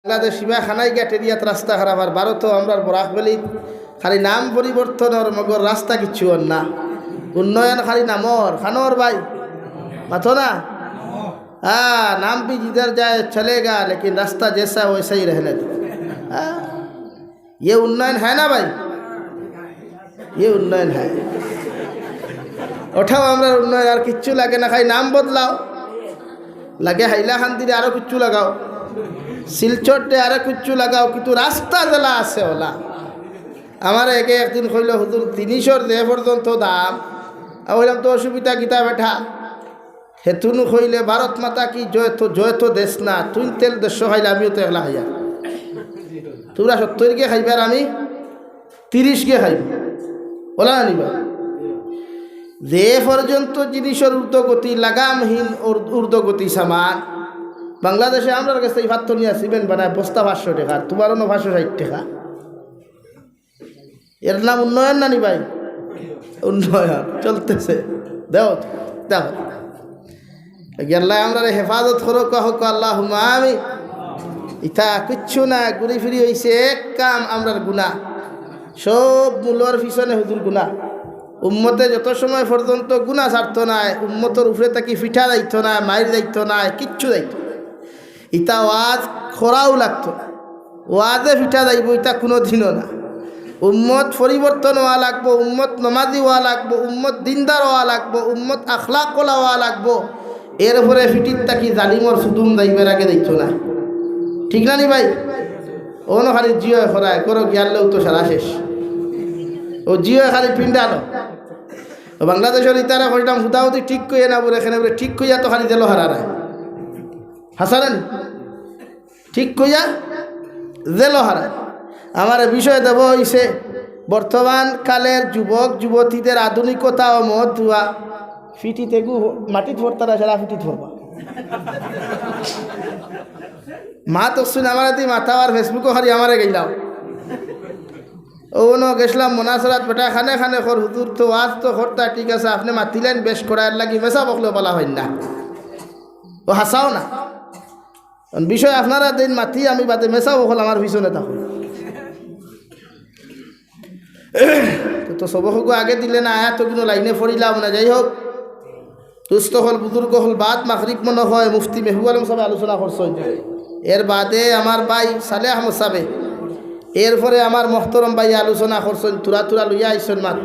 বাংলাদেশ সীমা খানাই গেটেরিয়াত রাস্তা খারাপ আর ভারত আমরা বরাকবেলি খালি নাম পরিবর্তনের মগর রাস্তা কিচ্ছু না উন্নয়ন খালি নামর খানোর ভাই মাথো না हाँ नाम भी जिधर जाए चलेगा लेकिन रास्ता जैसा वैसा ही रहने दो ये उन्नयन है ना भाई ये उन्नयन है उठाओ আমরা উন্নয়ন আর কিচ্ছু লাগে না খাই নাম বদলাও লাগে হাইলাকান্দিরে আরো কিচ্ছু লাগাও শিলচরে আরো কিচ্ছু লাগাও কিন্তু রাস্তা জেলা আছে ওলা আমার একে একদিন কইল হুজুর 300 দে পর্যন্ত দাম বললাম তো অসুবিধা কিতা বেঠা হেতুন কইলে ভারত মাতা কি জয় তো দেশ না তুই তেল দেশ খাইলে আমিও তো একলা খাইয়া তোমরা 70 কে খাইবার আমি 30 কে খাইব ওলা নিবা যে পর্যন্ত জিনিসের ঊর্ধ্বগতি লাগামহীন ঊর্ধ্বগতি সামান বাংলাদেশে আমরা কাছে এই ভাত নিয়ে সিমেন্ট বানায় বস্তা 500 টাকা তোমারও 560 টাকা এর নাম উন্নয়ন না নি ভাই উন্নয়ন চলতেছে দাও দাও আল্লাহ আমরা হেফাজত করো কহ আল্লাহুম্মা আমিন ইতা কিচ্ছু না ঘুরি ফিরি হইছে এক কাম আমরার গুনাহ সব মূলর পিছনে হুজুর গুনাহ উম্মতে যত সময় পর্যন্ত গুনাহ ছাড়তো না উম্মতর উপরে তাকি ফিঠা যাইতো না মাইর যাইতো না কিচ্ছু যাইতো ইতা ওয়াজ খরাও লাগতো ওয়াজে ফিঠা যাইব ইতা কোনো দিনও না উম্মত পরিবর্তন হওয়া লাগবো উম্মত নমাজি হওয়া লাগবো উম্মত দিনদার হওয়া লাগবো উম্মত আখলাক কলা হওয়া লাগবো এরপরে ফিটির তাকি জালিমর সুদুম যাইবার আগে দেখতো না ঠিক না নি ভাই ও না খালি জিও খরায় করো গিয়ালেও তো সারা শেষ ও জিও খালি পিন্ডানো বাংলাদেশের ইতারা কইলাম হুদাহুদি ঠিক কইয়া না বলে এখানে বলে ঠিক কইয়া তো খালি দিল হারারায় হাসানেন ঠিক কইয়া দিল হারায় আমার বিষয় দেব হইছে বর্তমান কালের যুবক যুবতীদের আধুনিকতা ও মত ধোয়া ফিটি তেগু মাটিত ভরতারা সারা ফিটিত ভরবা মা তো শুনে আমার মাথা আর ফেসবুকও হারি আমারে গেলাম ও ন গেছিলাম মোনাসরাত বেটা খানে খানে কর হুজুর তো আজ তো হরতা ঠিক আছে আপনি মাতিলেন বেশ করার লাগি মেসা বকলেও বলা হয় না ও হাসাও না বিষয় আপনারা দিন মাতি আমি বাদে মেসা বকল আমার পিছনে তখন তো সবকু আগে দিলে না আয়া তো কিন্তু লাইনে পড়িলাম না যাই হোক দুস্থ হল বুজুর্গ হল বাদ মাগরিব মনে হয় মুফতি মেহবুব আলম সাহেব আলোচনা করছেন এর বাদে আমার ভাই সালেহ আহমদ সাহেব এরপরে আমার মোহতরম ভাই আলোচনা করছেন তুরা তুরা লইয়া আইসেন মাত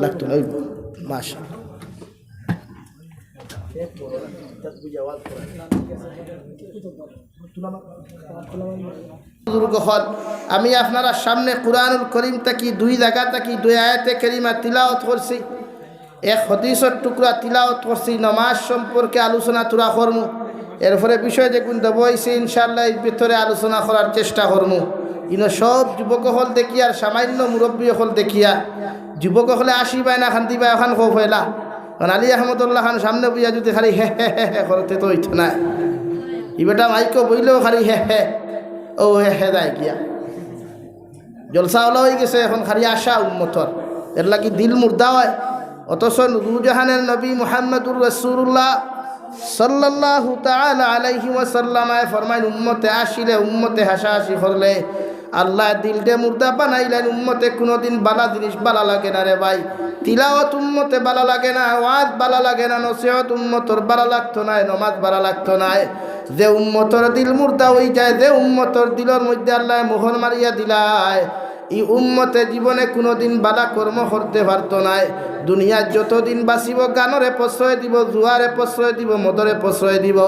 লাগতো না মাশা আমি আপনারা সামনে কুরআনুল করিম থেকে 2 জায়গা থেকে 2 আয়াতে কারিমা তিলাওয়াত করছি এক হাদিসের টুকরা তিলাওয়াত করছি নামাজ সম্পর্কে আলোচনা তুরা করমু এরপরে বিষয় যে কোন দেব হইছে ইনশাআল্লাহ এর ভিতরে আলোচনা করার চেষ্টা করমু ইনো সব যুবক হল দেখিয়া আর সামান্য মুরব্বী হল দেখিয়া যুবক হলে আসিবাই না খান্তি বা এখন খোফ হইলা আলী আহমদুল্লাহ খান সামনে বুঝা যদি খালি হে হে হে হে করতে তো হইতো না ই বেটা মাইকো বইলেও খালি হে হে ও হে হে যায় গিয়া জলসা ওলা হয়ে গেছে এখন খালি আশা উম্মতর এর লাগি দিল মুর্দা হয় অথচ নূরজাহানের নবী মুহাম্মদুর রাসূলুল্লাহ সাল্লাল্লাহু তাআলা আলাইহি ওয়াসাল্লাম ফরমাইন উম্মতে আসিলে উম্মতে হাসাহাসি করলে আল্লাহ দিলটা মুর্দা বানাইলেন উম্মতে কোনোদিন বালা জিনিস বালা লাগে না রে ভাই তিলাওয়াত উম্মতে বালা লাগে না ওয়াজ বালা লাগে না নসিহত উম্মতর বালা লাগতো না নামাজ বালা লাগতো না যে উম্মতর দিল মুর্দা হয়ে যায় যে উম্মতর দিলের মধ্যে আল্লাহ মোহর মারিয়া দিলায় এই উম্মতে জীবনে কোনোদিন বালা কর্ম করতে পারতো না দুনিয়ার যতদিন বাঁচিব গানরে প্রশ্রয় দিব জুয়ারে প্রশ্রয় দিব মদরে প্রশ্রয় দিব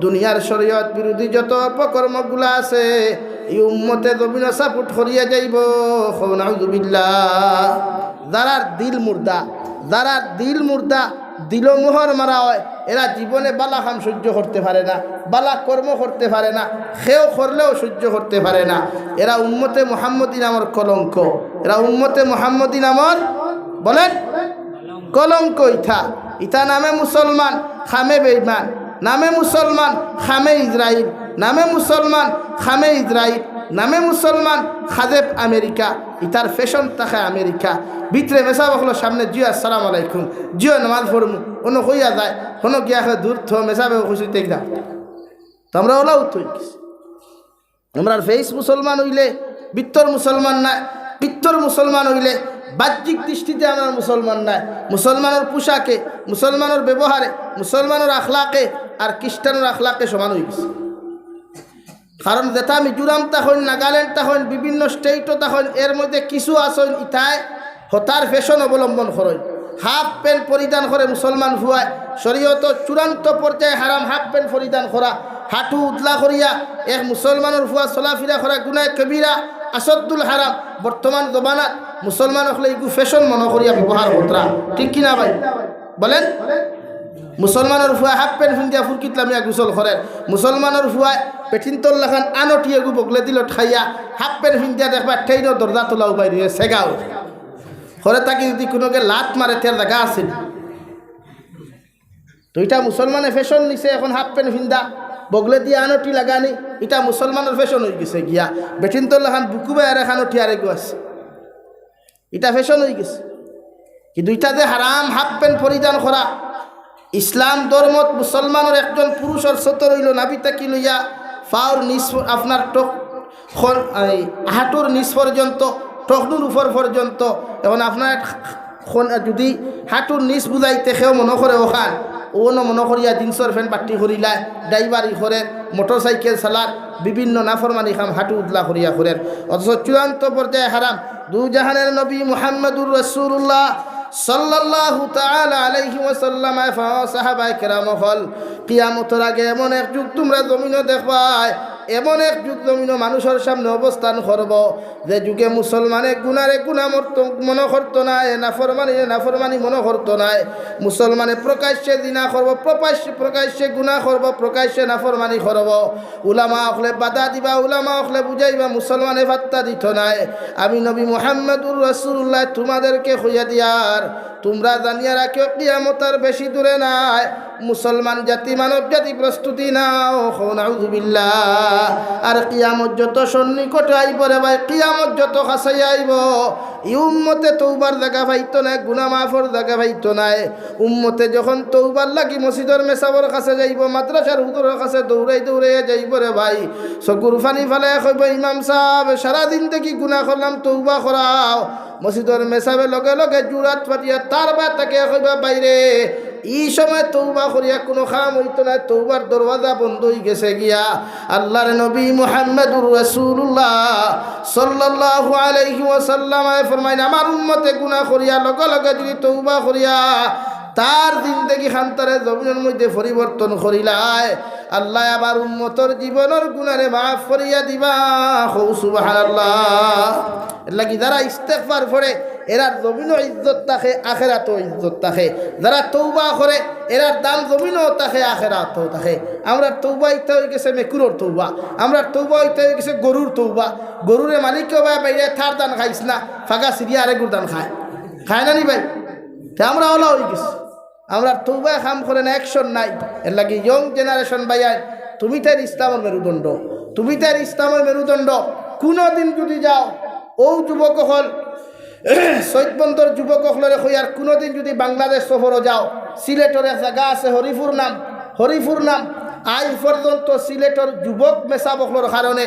দুনিয়ার শরীয়ত বিরোধী যত অপকর্মগুলা আছে এই উম্মতে জমিন সাপুট করিয়া যাইব নাউযুবিল্লাহ যারার দিল মুর্দা দিল মোহর মারা হয় এরা জীবনে বালা কাম সহ্য করতে পারে না বালা কর্ম করতে পারে না খেয়েও করলেও সহ্য করতে পারে না এরা উম্মতে মুহাম্মদী নামর কলঙ্ক এরা উম্মতে মুহাম্মদী নামর বলেন কলঙ্ক ইথা নামে মুসলমান খামে বেঈমান নামে মুসলমান খামে ইসরাইল নামে মুসলমান খামে ইসরাইল নামে মুসলমান খাদেব আমেরিকা ইতার ফ্যাশন তাকে আমেরিকা ভিতরে মেসা বকলো সামনে জিও আসসালামু আলাইকুম জিও নামাজ পড়মু অন্য কইয়া যায় কোনো গিয়া দূর থ মেসা খুশি তেক দাও তো আমরা ওলাও তৈ গেছি। আমরা ফেস মুসলমান হইলে বিত্তর মুসলমান নাই, বিত্তর মুসলমান হইলে বাহ্যিক দৃষ্টিতে আমরা মুসলমান নাই। মুসলমানের পোশাকে, মুসলমানের ব্যবহারে, মুসলমানের আখলাকে আর খ্রিস্টানের আখলাকে সমান হয়ে গেছে। কারণ যেটা মিজোরাম তখন, নাগাল্যান্ড তখন, বিভিন্ন স্টেটও তখন, এর মধ্যে কিছু আসন ইতায় হতার ফ্যাশন অবলম্বন করেন। হাফ প্যান্ট পরিধান করে মুসলমান ভুয়ায়, শরীয়ত চূড়ান্ত পর্যায়ে হারাম হাফ প্যান্ট পরিধান করা, হাঁটু উতলা করিয়া এক মুসলমানের ভুয়া চলাফিরা করা গুনায় কবিরা আসদ্দুল হারাম। বর্তমান জমানাত মুসলমান হলে এগু ফ্যাশন মনে করিয়া ব্যবহার করা, ঠিক কিনা ভাই বলেন? মুসলমানের ভুয়া হাফ প্যান্ট ফিন্দিয়া ফুরকিতলামিয়া গোসল করেন, মুসলমানের ভুয়ায় পেটিনতল লাখান আনটি এগু বগলে দিল ঠাইয়া হাফ প্যান্ট ফিন্দিয়া দেখবা ঠেইনও দরজা তোলাও বাইরে সেগাও করে তাকে যদি কোনোকে লাত মারে তের দেখা আছে। তো এটা মুসলমানে ফ্যাশন নিছে, এখন হাফ প্যান্ট ফিন্দা বগলে দিয়ে আনটি লাগানি, এটা মুসলমানের ফ্যাশন হয়ে গেছে গিয়া। বেটিনতল লাখান বুকু বাই আর এখানটি আর এগু আছে, এটা ফ্যাশন হয়ে গেছে। কিন্তু এটা যে হারাম হাফ প্যান্ট পরিধান করা, ইসলাম ধর্মত মুসলমানের একজন পুরুষের সতর হইল নাবি তাকি লইয়া ফাওর নিচ আপনার টক হাঁটুর নিচ পর্যন্ত, টকনুর উপর পর্যন্ত। এখন আপনার যদি হাঁটুর নিচ বুঝাইতে সেও মনে করে ওখান ওনো মনে করিয়া জিন্সর ফ্যান পাট্টি করিলায়, ড্রাইভারি করেন, মোটর সাইকেল চালার, বিভিন্ন নাফরমানি খাম হাঁটু উদলা করিয়া করেন। অথচ চূড়ান্ত পর্যায়ে হারাম। দু জাহানের নবী মুহাম্মদুর রাসূলুল্লাহ সাল্লাল্লাহু তাআলা আলাইহি ওয়াসাল্লাম সাহাবায়ে কেরাম হল, কিয়ামতের আগে এমন এক যুগ তোমরা জমিনে দেখবাই, এমন এক যুগ জমিন মানুষের সামনে অবস্থান করব যে যুগে মুসলমানে গুনারে গুণা মনে করতো নাই, নাফরমানি মনে করতো নাই। মুসলমানে প্রকাশ্যে জিনা করব, প্রকাশ্যে গুনাহ করব, প্রকাশ্যে নাফরমানি করব। উলামা হলে বাধা দিবা, উলামা হলে বুঝাইবা, মুসলমানে বার্তা দিত নাই। আমি নবী মুহাম্মদুর রাসূলুল্লাহ তোমাদেরকে হইয়া দিয়ার, তোমরা জানিয়া রাখিও কিয়ামতের বেশি দূরে নাই। মুসলমান জাতি, মানব জাতি প্রস্তুতি নাও, নাউযুবিল্লাহ। আর কিয়ামত যত সন্নিকটে আইব রে ভাই, কিয়ামত যত কাছে আইব, এই উম্মতে তওবার জায়গা পাইতো না, গুনাহ মাফর জায়গা পাইতো না। উম্মতে যখন তওবার লাগি মসজিদের মেসাবর কাছে যাইব, মাদ্রাসার হুজুরের কাছে দৌড়াই যাইব রে ভাই, চকুর পানি ফেলে কইব ইমাম সাহেব সারাদিন থেকে গুনাহ করলাম, তওবা করাও। মসজিদের মেসাবে লগে লগে জুরাত ফাটিয়া তার বা তাকে কইবা বাইরে, এই সময় তওবা করিয়া কোনো কাম হইতো না, তওবার দরওয়াজা বন্ধ হয়ে গেছে গিয়া। আল্লাহর নবী মুহাম্মদুর রাসূলুল্লাহ সাল্লাল্লাহু আলাইহি ওয়াসাল্লাম ফরমাইন, আমার উম্মতে গুনাহ করিয়া লগে লগে যদি তওবা করিয়া তার জিন্দেগি খান্তরে জমিনের মধ্যে পরিবর্তন করিলায়, আল্লাহ আবার উম্মতর জীবনের গুনারে মাফ করিয়া দিবা। সুবহানাল্লাহ। এর লাগি যারা ইস্তেগফার করে এরার জমিনও ইজ্জত থাকে, আখেরাতও ইজ্জত থাকে। যারা তওবা করে এরার দাম জমিনও থাকে, আখেরাতও থাকে। আমরা তওবা ইতে হয়ে গেছে মেকুরর তওবা, আমরা তওবা ইতে হয়ে গেছে গরুর তওবা। গরুরে মালিকও ভাই বাইরে থার দান খাইস না, ফাঁকা সিরিয়া আরেক দান খায় না নি ভাই? তা আমরা ওলা হয়ে গেছি, আমরা তওবা কাম করে না, অ্যাকশন নাই। এর লাগি ইয়ং জেনারেশন ভাইয়া, তুমি তার ইসলামের মেরুদণ্ড, তুমি তার ইসলামের মেরুদণ্ড। কোনো দিন যদি যাও ও যুবক হল সৈয়দবন্দর যুবক হলরে হই, আর কোনোদিন যদি বাংলাদেশ সফরও যাও, সিলেটের এক জায়গা আছে হরিপুর নাম, আজ পর্যন্ত সিলেটের যুবক মেসা বকলর কারণে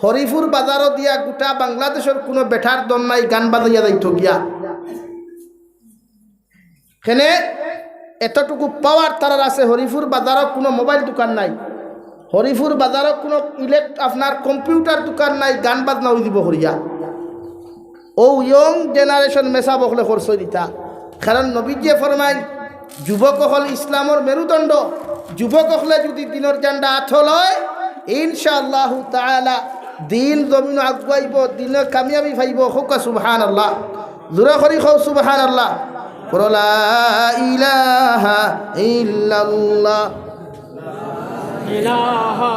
হরিপুর বাজারও দিয়া গোটা বাংলাদেশের কোনো বেঠার দম নাই, গান বাজাইয়া যাইত গিয়া। এখানে এতটুকু পাওয়ার তারার আছে, হরিপুর বাজারও কোনো মোবাইল দোকান নাই, হরিপুর বাজারও কোনো আপনার কম্পিউটার দোকান নাই, গান বাজনা হয়ে দিব হরিয়া। ও ইয়ং জেনারেশন মেসা বকলে করছে দিতা। কারণ নবীজিয়ে ফরমাইন, যুবক হল ইসলামের মেরুদণ্ড। যুবক হলে যদি দিনের জান্ডা আথল হয়, ইনশাআল্লাহু তাআলা দিন জমিন আগুয়াইব, দিনে কামিয়াবি পাইব। হোক সুবহানাল্লাহ, জোরে করি হও সুবহানাল্লাহ। লা ইলাহা ইল্লাল্লাহ, ইলাহা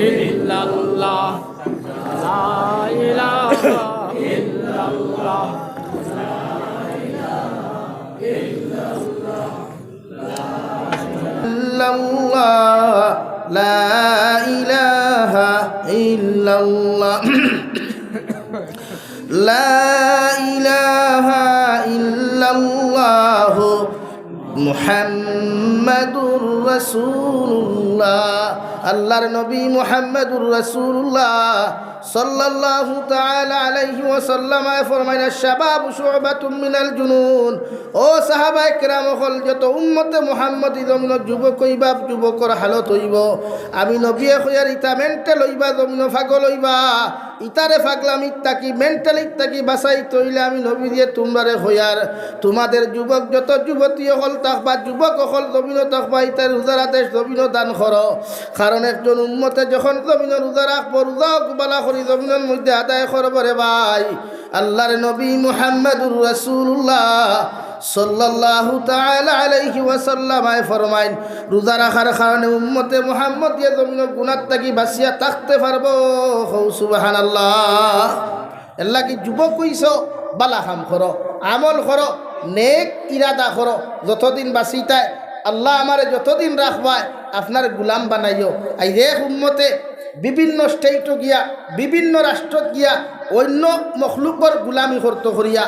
ইল্লাল্লাহ, লা ইলাহা ইল্লাল্লাহ, লা ইলাহা ইল্লাল্লাহ, লা ইলাহা ইল্লাল্লাহ, লা ইলাহা ইল্লাল্লাহ মুহাম্মাদুর মুহাম্মাদুর রাসূলুল্লাহ। আল্লাহর নবী মুহাম্মাদুর রাসূলুল্লাহ সাল্লাল্লাহু তাআলা আলাইহি ওয়াসাল্লাম ফরমাইলেন শাবাবু শুবাতুম মিনাল জুনুন। ও সাহাবায়ে কেরাম হল যত উম্মতে মুহাম্মদী জমিন যুবক হইবা যুবকর হালত হইব, আমি নবী কইয়ার ইতা মেন্টাল হইবা জমিন পাগল হইবা, ইতারে পাগলামিত থাকি মেন্টালিত থাকি বাঁচাই তৈলে আমি নবী দিয়ে তোমরারে হইয়ার তোমাদের যুবক যত যুবতী হল থাকবা যুবক হল জমিন থাকবা ইতার রোজার আদেশ জমিন দান করো। কারণ একজন উম্মতে যখন জমিন রোজা রাখবো রোজা বালা করি জমিনের মধ্যে আদায় করবো রে ভাই। আল্লাহর নবী মুহাম্মাদুর রাসূলুল্লাহ সাল্লাল্লাহু তাআলা আলাইহি ওয়াসাল্লাম ফরমাইন রোজা রাখার কারণে উম্মতে মুহাম্মদ ইয়া জমিন গুনাহ থেকে বাঁচিয়া থাকতে পারবো। সুবহানাল্লাহ। আল্লাহ কি যুবক কইছো বালা কাম করো, আমল করো, নেক ইরাদা করো, যতদিন বাঁচিতায় আল্লাহ আমারে যতদিন রাখবায় আপনার গুলাম বানাইও। আই এক উম্মতে বিভিন্ন স্টেটও গিয়া বিভিন্ন রাষ্ট্রত গিয়া অন্য মখলুকর গুলামি করতে করিয়া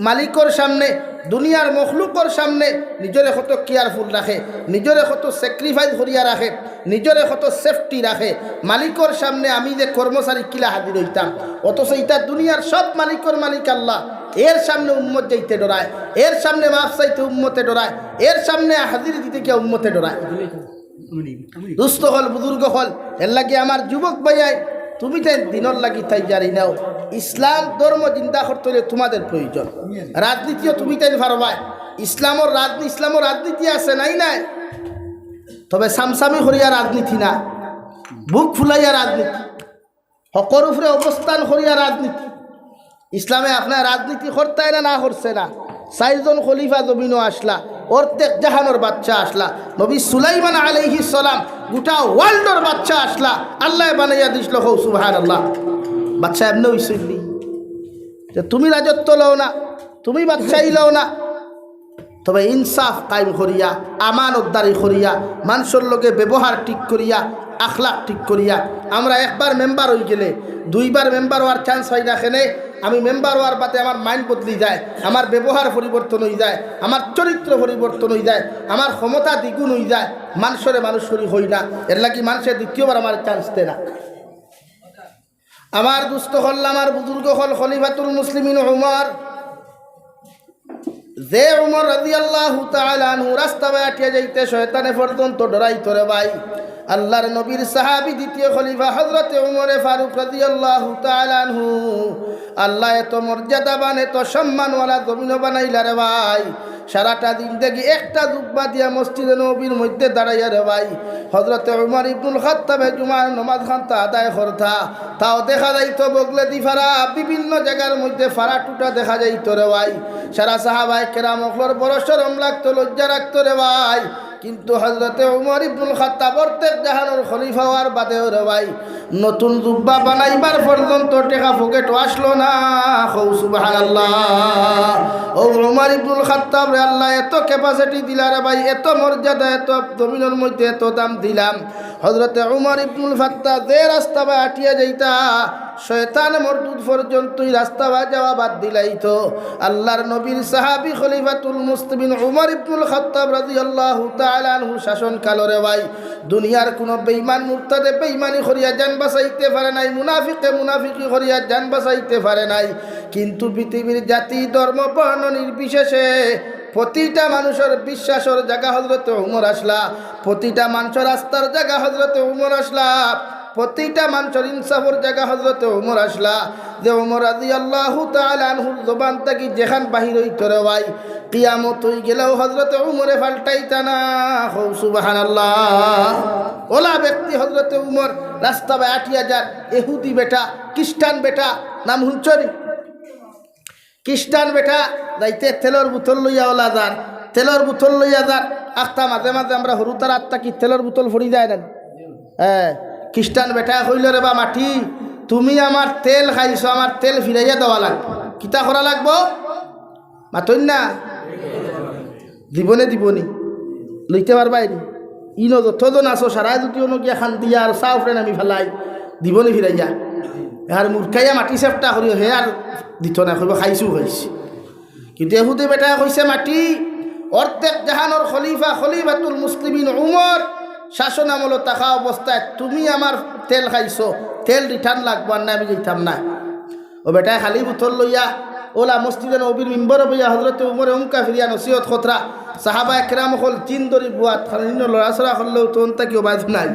মালিকর সামনে দুনিয়ার মখলুকর সামনে নিজরে কত কেয়ারফুল রাখে, নিজরে কত স্যাক্রিফাইস করিয়া রাখে, নিজরে কত সেফটি রাখে। মালিকর সামনে আমি যে কর্মচারী কিলা হাজির হইতাম, অথচ ইটা দুনিয়ার সব মালিকর মালিক আল্লাহ। এর সামনে উম্মত যাইতে ডরায়, এর সামনে মাফ চাইতে উম্মতে ডরায়, এর সামনে হাজির দিতে গিয়ে উম্মতে ডরায়। দুস্থ হল বুজুর্গ হল এর লাগে আমার যুবক ভাইয়াই তুমি তাই দিনর লাগি তাই জারি নাও। ইসলাম ধর্ম চিন্তা করতে হলে তোমাদের প্রয়োজন। রাজনীতিও তুমি তাই পারবাই। ইসলামর রাজনীতি আছে নাই নাই, তবে সামসামি করিয়া রাজনীতি না, বুক ফুলাইয়া রাজনীতি, হকর উপরে অবস্থান করিয়া রাজনীতি। ইসলামে আপনার রাজনীতি করতে না করছে না। 4 জন খলিফা জমিনও আসলা, অর্ধেক জাহানোর বাচ্চা আসলা, নবী সুলাইমান আলাইহিস সালাম গোটা ওয়ার্ল্ডর বাচ্চা আসলা, আল্লাহ বানাইয়া দিছিল। হো সুবহানাল্লাহ। বাচ্চা এমনি হইসইলি যে তুমি রাজত্ব লও না, তুমি বাচ্চাই লও না, তবে ইনসাফ কায়েম করিয়া আমানতদারি করিয়া মানুষের লগে ব্যবহার ঠিক করিয়া আখলাক ঠিক করিয়া। আমরা একবার মেম্বার হয়ে গেলে 2বার মেম্বার হওয়ার চান্স পাই না। কেনে আমি মেম্বার হওয়ার বাদে আমার মাইন্ড বদলি যায়, আমার ব্যবহার পরিবর্তন হয়ে যায়, আমার চরিত্র পরিবর্তন হয়ে যায়, আমার ক্ষমতা দ্বিগুণ হয়ে যায়, মানুষরে মানুষরি হই না। এর লাগি মানুষের দ্বিতীয়বার আমার চান্স দেয় না। আমার দুস্থ হল আমার বুজুর্গ হল খলিফাতুল মুসলিমিন উমর। যে উমর রাদিয়াল্লাহু তাআলা আনহু রাস্তা বাটিয়া যাইতে শয়তানে পর্যন্ত ডরাইতো রে ভাই। আল্লাহর নবীর সাহাবী দ্বিতীয় খলিফা হযরতে উমরে ফারুক রাদিয়াল্লাহু তাআলা আনহু আল্লাহ এত মর্যাদা বানে তো সম্মানওয়ালা জমিন বানাইলা রে ভাই। সারাটা দিন দেখি একটা জুব্বা দিয়া মসজিদে নবীর মধ্যে দাঁড়াইয়া রে ভাই হযরতে উমর ইবনুল খাত্তাব জুমার নামাজ খানতা আদায় করতা, তাও দেখা যাইতো বগলে দি ফারা বিভিন্ন জায়গার মধ্যে ফারা টুটা দেখা যাইতো রে ভাই। সারা সাহাবায়ে কেরাম ওপর বড় শরম লাগতো, লজ্জা রাখতো রে ভাই। কিন্তু হযরতে উমর ইবনুল খাত্তাব প্রত্যেক জাহানের খলিফা হওয়ার বাদেও রে ভাই নতুন জুব্বা বানাইবার পর্যন্ত টাকা পকেটও আসলো না। সুবহানাল্লাহ। ও উমর ইবনুল খাত্তাব রে আল্লাহ এত ক্যাপাসিটি দিলা রে ভাই, এত মর্যাদা, এত জমিনের মধ্যে এত দাম দিলাম। হযরতে উমর ইবনুল খাত্তাব যে রাস্তা বা আটিয়া যাইতা শয়তান মরদুদ পর্যন্তই রাস্তা বা যাওয়া বাদ দিলাইতো। আল্লাহর নবীর সাহাবী খলিফাতুল মুসলিমিন উমর ইবনুল খাত্তাব রাদিয়াল্লাহু তাআলা আনহু শাসন কালরে ভাই দুনিয়ার কোনো বেঈমান মুরতাদে বেঈমানি করিয়া জান বাঁচাইতে পারে নাই, মুনাফিকি করিয়া জান বাঁচাইতে পারে নাই। কিন্তু পৃথিবীর জাতি ধর্ম বর্ণ নির্বিশেষে প্রতিটা মানুষের বিশ্বাসের জায়গা হযরতে উমর আসলা, প্রতিটা মানুষের আস্থার জায়গা হযরতে উমর আসলা, প্রতিটা মানুষের ইনসাফের জায়গা হযরতে উমর আসলা। যে উমর রাদিয়াল্লাহু তাআলা আনহুর জবান থেকে যেখান বাহির হইতো রে ভাই কিয়ামত হই গেলেও হযরতে উমরে পাল্টাইতা না। সুবহানাল্লাহ। ওলা ব্যক্তি হযরতে উমর রাস্তা বাই 8000 ইহুদি বেটা খ্রিস্টান বেটা নাম হুঁচরি খ্রিস্টান বেটা যাইতে তেলর বোতল লইয়া ওলা যান, তেলর বোতল লইয়া যান। আখতা মাঝে মাঝে আমরা হরুতার আত্মা কি তেলর বোতল ফড়ি যায় না। হ্যাঁ, খ্রিস্টান বেটা হইল রে বা মাটি তুমি আমার তেল খাইছো, আমার তেল ফিরাইয়া দেওয়া লাগবে। কিতা করা লাগবো মাতইন না, দিবনি লইতে পারবাই ইনো যতজন আছো সারাই যদি অন্য গিয়া খান দিয়া আর চাও ফ্রেন আমি ফেলাই দিবনি ফিরাইয়া। আর মূর্খাইয়া মাটি চেপটা করিও হে আর দিত না কইব খাইছো খাইছি। কিন্তু এহুদে বেটা কইছে মাটি অর্ধেক জাহানোর খলিফাতুল মুসলিমিন উমর শাসন আমল থাকা অবস্থায় তুমি আমার তেল খাইছো, তেল রিটার্ন লাগবো না, আমি যেতাম না। ও বেটায় খালি বুতল লইয়া ওলা মসজিদে নবীর মিম্বর বইয়া হজরতে উমরে উমকা ফিরিয়া নসিহত খতরা সাহাবা একরাম হল চিন দরি বুয়াত খালিন লড়াচড়া করলেও তো তাকে বাজু নাই,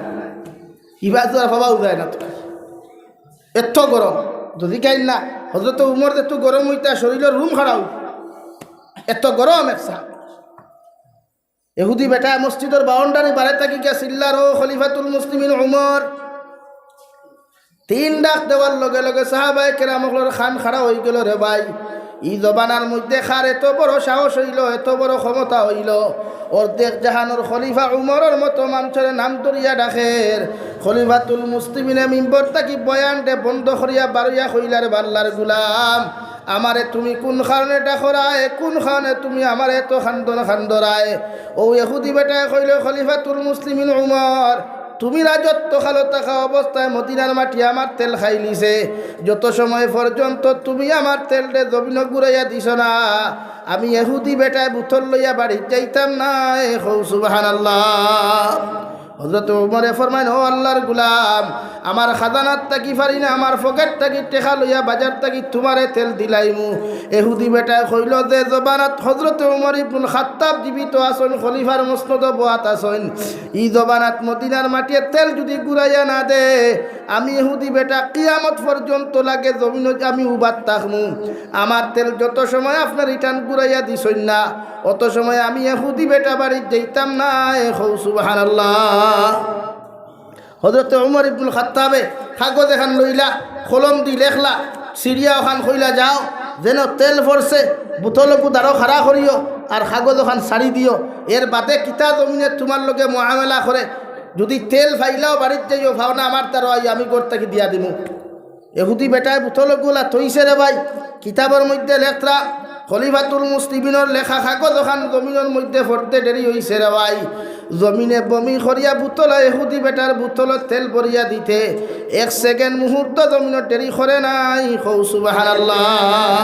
ইবাজ আর ভাবাও যায় না। তো এত গরম যদি কাইন না হজরত উমর এত গরম হইতা শরীরের রুম খারাপ, এত গরম একসা এহুদি বেটা মসজিদের বাউন্ডারি বাড়ে থাকি গিয়া সিল্লার ও খলিফাতুল মুসলিমিন উমর তিন ডাক দেওয়ার লগে লগে সাহাবায়ে কেরামগুলোর খান খাড়া হয়ে গেল। রে ভাই, ই জবানার মধ্যে খার এত বড় সাহস হইল, এত বড় ক্ষমতা হইল, অর্ধেক জাহানোর খলিফা উমরের মতো মানুষের নাম ধরিয়া ডাকের। খলিফাতুল মুসলিমিনে মিম্বর তাকি বয়ান দে বন্ধ করিয়া বারুইয়া কইলার বাল্লার গুলাম, আমারে তুমি কোন কারণে ডাকরায়, কোন কারণে তুমি আমারে এত খান্দরায়? ও ইহুদি বেটায় কইল, খলিফাতুল মুসলিমিন উমর, তুমি রাজত্ব খালো থাকা অবস্থায় মদিনার মাটি আমার তেল খাইলিছে, যত সময় পর্যন্ত তুমি আমার তেলটা জমিন ঘুরাইয়া দিছ না, আমি ইহুদি বেটায় বুতল লইয়া বাড়ি যাইতাম না। সুবহানাল্লাহ। হযরত ওমরে ফরমাইন, ও আল্লাহর গুলাম, আমার খাজানাত তাকি পারি না, আমার পকেট তাকি টেকা লইয়া বাজার তাকি তোমারে তেল দিলাইমু। এহুদি বেটায় কইল যে জবানাত হযরত ওমর ইবনুল খাত্তাব জীবিত আছেন, খলিফার মসনদ বহাত আছেন, ই জবানাত মদিনার মাটির তেল যদি ঘুরাইয়া না দে, আমি এহুদি বেটা কিয়ামত পর্যন্ত লাগে জমিন আমি উবাদ থাকমু। আমার তেল যত সময় আপনার রিটার্ন ঘুরাইয়া দিছেন না, অত সময় আমি এহুদি বেটা বাড়ি যাইতাম না। সুবহানাল্লাহ। হযরত ওমর ইবনুল খাত্তাবে কাগজ এখান লইলা, কলম দি লেখলা, সিরিয়া ওখান কইলা যাও যেন তেল পড়ছে বুতলকু দাঁড়ো খাড়া করিও আর কাগজ ওখান ছাড়ি দিও, এর বাদে কিতা জমিনে তোমার লগে মুআমালা করে, যদি তেল ফাইলাও বাড়ির যাইও ভাওনা আমার তার আমি করতাকি দিয়া দিমু। এহুদি বেটায় বুতলকুলা থইছে রে ভাই, কিতাবের মধ্যে লেখরা খলিফাতুল মুসলিমিনের লেখা কাগজ ওখান জমিনের মধ্যে পড়তে দেরি হইছে রে ভাই। জমিনে বমি করিয়া বুতল এহুদি বেটার বুতলত তেল ভরিয়া দিতে এক সেকেন্ড মুহূর্ত জমিনের দেরি করে নাই। সুবহানাল্লাহ।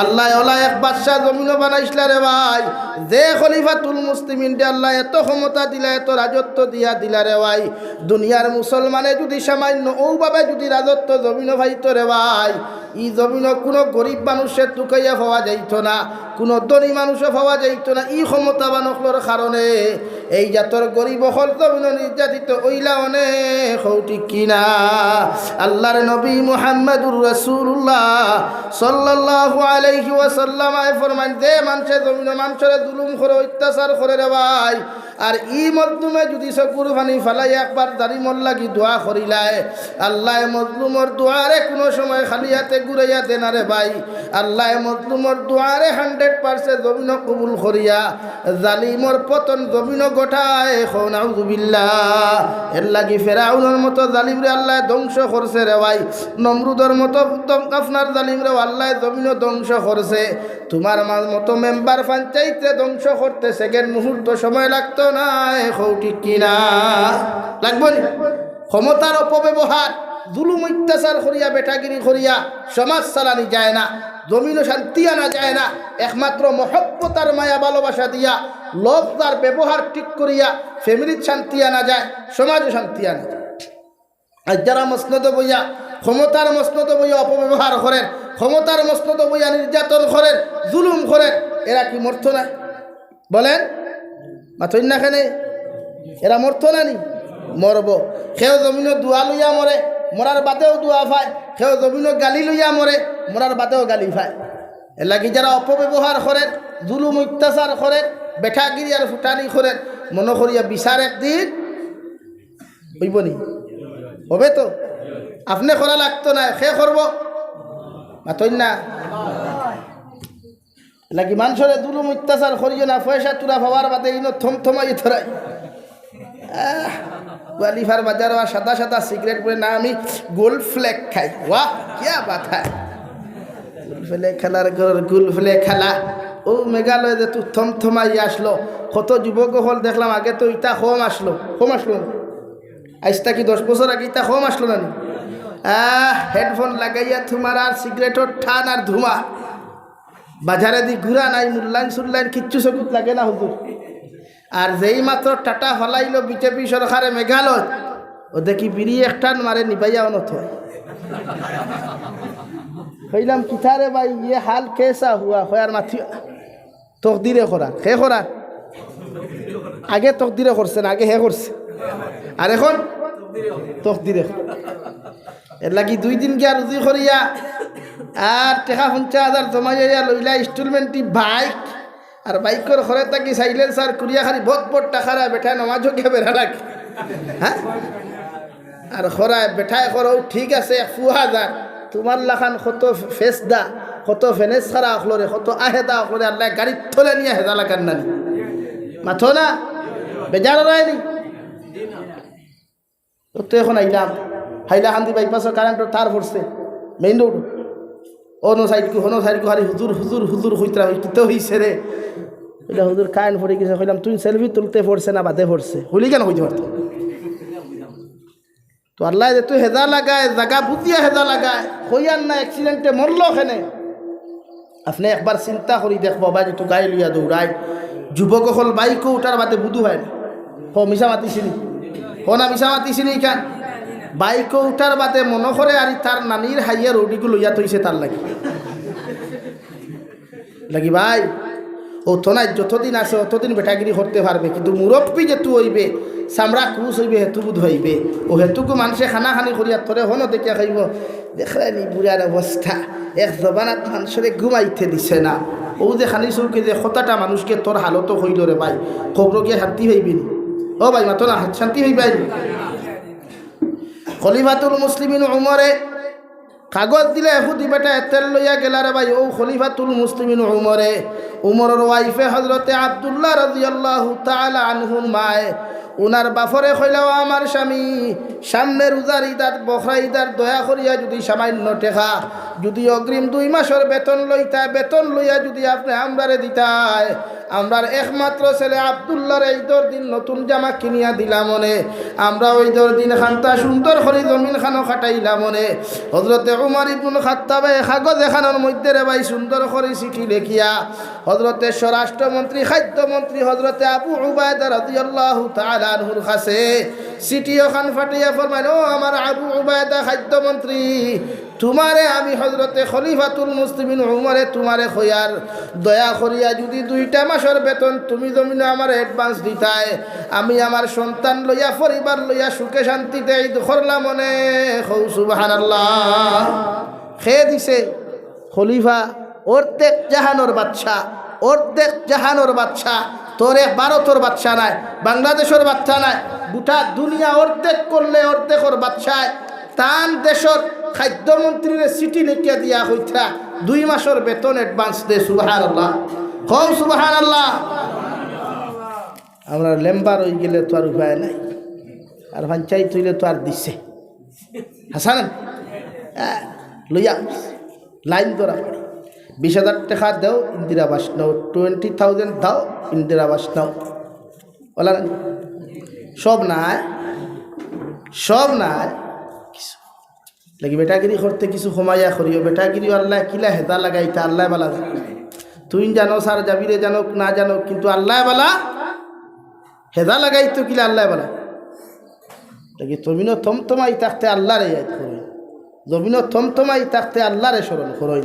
আল্লাহ ওলা এক বাদশাহ জমিনও বানাইছিলা রে ভাই, যে খলিফাতুল মুসলিমিন আল্লাহ এত ক্ষমতা দিলা, এত রাজত্ব দিয়া দিলা রে ভাই, দুনিয়ার মুসলমানে যদি সামান্য ওভাবে যদি রাজত্ব জমিনও ভাইত রে ভাই, ই জমিনও কোনো গরিব মানুষের টুকাইয়া পাওয়া যাইত না, কোনো ধনী মানুষও পাওয়া যাইত না। ই ক্ষমতাবানকলোর কারণে এই জাতর গরিব হল জমিন নির্যাতিত ওইলা অনেক ঠিক কিনা। আল্লাহর নবী মুহাম্মদুর রাসূলুল্লাহ সাল্লাল্লাহু আলাইহি ওয়াসাল্লাম ফরমান, যে মানুষের জমিন মানুষের জুলুম করে অত্যাচার করে রে ভাই, আর ই মজলুমে যদি চকুর পানি ফালাই একবার দাড়ি মোল্লাগি দোয়া করিলায়, আল্লাহ মজলুমর দোয়ারে কোনো সময় খালি হাতে ঘুরাইয়া দেন রে ভাই। আল্লাহ মজলুমর দোয়ারে 100% জমিন কবুল করিয়া জালিমর পতন জমিন গোটায়। নাউযুবিল্লাহ। এর লাগি ফেরাউনের মতো জালিমরে আল্লাহ ধ্বংস করছে রে ভাই, নমরুদের মতো আপনার জালিমরে আল্লাহ জমিন ধ্বংস করছে। তোমার মতো মেম্বার পঞ্চায়েতে ধ্বংস করতে সেকেন্ড মুহূর্ত সময় লাগতো না। ঠিক কিনা? লাগবে না? ক্ষমতার অপব্যবহার, জুলুম অত্যাচার করিয়া বেটাগিরি করিয়া সমাজ চালানি যায় না, জমিনও শান্তি আনা যায় না। একমাত্র মহব্বত আর মায়া ভালোবাসা দিয়া লোক তার ব্যবহার ঠিক করিয়া ফ্যামিলির শান্তি আনা যায়, সমাজও শান্তি আনা যায়। আর যারা মসনদ বইয়া ক্ষমতার মসনদ বইয়া অপব্যবহার করেন, ক্ষমতার মসনদ বইয়া নির্যাতন করেন, জুলুম করেন, এরা কি মর্থ না? বলেন মাথইন না খানে, এরা মর্থ না নি? মরব। সেও জমিন দোয়া লইয়া মরে, মরার বাদেও দোয়া পায়। সেও জমিন গালি লইয়া মরে, মরার বাদেও গালি পায়। এর লাগি যারা অপব্যবহার করেন, জুলুম অত্যাচার করেন, বেঠাগিরি আর ফুটানি করেন, মনে করিয়া বিচার একদিন হইব নি? হবে তো? আপনি করা লাগতো না, সে করব মাথইন না। লাগি মানুষের জুলুম অত্যাচার করিও না, পয়সা চূড়া পাওয়ার বাদে ইনো থমথমাই ধরাই গোয়ালিফার বাজার সাদা সাদা সিগারেট পরে না, আমি গোল্ড ফ্লেক খাই। ওয়াহ কিয়া বাত হ্যায়, গোল্ড ফ্লেক খেলার ঘরের গোল্ড ফ্লেক খেলা। ও মেঘালয় যে তুই থমথমাই আসলো, কত যুবক হল দেখলাম। আগে তো ইটা কম আসলো না, আজটা কি 10 বছর আগে ইটা কম আসলো না? হেডফোন লাগাইয়া তোমার আর সিগারেটর ঠান আর ধুমা, বাজারে দি ঘুরা নাই মূল্যায়ন সুল্যায়ন কিচ্ছু চকুত লাগে না হুজুর। আর যেই মাত্র টাটা হলাইল বিজেপি সরকারে মেঘালয়, ও দেখি বিড়ি একটান মারে নিবাইয়া অনত হইলাম কিথারে ভাই ইয়ে হাল কেসা হুয়া হয়ার মাথি তকদিরে করার হে করার আগে তকদিরে করছে না, আগে হে করছে আর এখন তকদিরে। এর লাগি 2 দিন গিয়া রুজি করিয়া আর টাকা 50,000 জমাইয়া লইলা ইনস্টলমেন্টটি বাইক, আর বাইকের ঘরে থাকি সাইলেন্সার কুরিয়া খালি বট বট টাকারা বেঠা নমাজও গিয়ে বেড়া রাখি। হ্যাঁ, আর খরায় বেঠায় করো ঠিক আছে 1,000 তোমার লাখান কত ফেস দা কত ফেনেস খারা আখলরে কত আহেদা আখলরে আল্লাহ গাড়ি থলে নিয়ে হেদা লাগান নানি মাথো না বেজার রায়নি। তো এখন আইলাম হাইলাকান্দি বাইপাসের কারেন্টের তার পড়ছে মেইন রোড, অন্য সাইডকে হনো সাইডকে হারি হুজুর হুজুর হুজুর হইতরা হইতে হইছে রে। ওইটা হুজুর কারেন্ট পড়ে গেছে, কইলাম তুই সেলফি তুলতে পড়ছে না বাদে পড়ছে, হলি কেন হইতে পারতো। তো আল্লাহ যে তুই হেদা লাগায় জাগা বুঝিয়া হেদা লাগায় হইয়ার না অ্যাক্সিডেন্টে মরল ওখানে। আপনি একবার চিন্তা করি দেখবো বা যেটু গাড়ি লইয়া দৌড়ায় যুবক হল বাইকও উঠার বাদে বুধু হয় না। হ মিশা মাতিছিনি, হ না মিশা মাতিছিনি খান বাইকও উঠার বাদে মনে করে আর তার নানির হাইয়া রৌডিগুলো লইয়া তৈছে তার লাগি লাগি ভাই ও তো নাই যতদিন আছে অতদিন বেটাগিরি করতে পারবে, কিন্তু মুরব্বী যেতু হইবে চামড়া ক্রুশ হইবে হেতু বুধ হইবে। ও হেতুকু মানুষে খানা খানি করিয়া তোরে হনো দেখিয়া খাইব দেখলেনি বুড়ার অবস্থা এক জবানাত মানুষের ঘুমাইতে দিছে না। ও যে খানি চৌকে যে কতটা মানুষকে তোর হালতো হইল রে ভাই, খবর গিয়ে শান্তি হইবিনি ও ভাই মাতো না শান্তি হইবাই। খলিফাতুল মুসলিমিন উমরে কাগজ দিলে এহুদি বেটা তেল লইয়া গেলারে ভাই। ও খলিফাতুল মুসলিমিন উমরে উমরের ওয়াইফে হজরতে আব্দুল্লাহ রাদিয়াল্লাহু তাআলা আনহুর মায়ে উনার বাফরে কইলাও আমার স্বামী সামনে রোজার ঈদাত বখরা ঈদার দয়া করিয়া যদি সামান্য টেকা যদি অগ্রিম 2 মাসের বেতন লইতায়, বেতন লইয়া যদি আপনি আমরারে দিতায়, আমরার একমাত্র ছেলে আব্দুল্লাহর ঈদের দিন নতুন জামা কিনিয়া দিলাম মনে, আমরা ওই ঈদের দিন খান্তা সুন্দর করে জমিন খানো খাটাইলাম মনে। হজরতে উমর ইবনুল খাত্তাবে কাগজ এখানোর মধ্যে রে ভাই সুন্দর করে চিঠি লেখিয়া হজরতে স্বরাষ্ট্রমন্ত্রী খাদ্যমন্ত্রী হজরতে আবু উবায়দা রাদিয়াল্লাহু তাআলা আনহুর কাছে চিঠি ওখান ফাটিয়া ফরমাইল, ও আমার আবু উবায়দা খাদ্যমন্ত্রী তোমারে আমি হজরতে খলিফাতুল মুসলিমিন উমরে তোমারে খয়ার দয়া করিয়া যদি 2টা মাসের বেতন তুমি জমিনে আমার অ্যাডভান্স দিতায়, আমি আমার সন্তান লইয়া পরিবার লইয়া সুখে শান্তিতে ঈদ করলাম মনে। হৌ সুবহানাল্লাহ। খেয়ে দিছে খলিফা অর্ধেক জাহানোর বাদশা, অর্ধেক জাহানোর বাদশা, তোর ভারতের বাদশা নাই, বাংলাদেশের বাদশা নাই, গোটা দুনিয়া অর্ধেক করলে অর্ধেকর বাদশায় তান দেশের খাদ্যমন্ত্রীর চিঠি লিখিয়া দিয়া হইতা 2 মাসের বেতন অ্যাডভান্স দে। সুবহানাল্লাহ, কও সুবহানাল্লাহ। আমরা লেম্বার হয়ে গেলে তো আর উপায় নাই, আর পঞ্চায়েত হইলে তো আর দিছে হাসান লইয়া লাইন ধরা পড়ে 20,000 টাকা দাও ইন্দিরা আবাস নাও, 20,000 দাও ইন্দিরা আবাস নাও, বলা সব নাই, সব নাই কিছু লাগি বেটাগিরি করতে কিছু সময়া করিও। বেটাগিরি আল্লাহ কিলা হেদা লাগাইতা আল্লাহ বালা, তুই জানো সার যাবিরে জানো না জানো, কিন্তু আল্লাহ বালা হেদা লাগাইতো কিলা আল্লাহ বালা লাগি। তুমিও থমথমাই থাকতে আল্লাহ রে ইয়াদ করো, জমিনও থমথমাই থাকতে আল্লাহরে স্মরণ করই।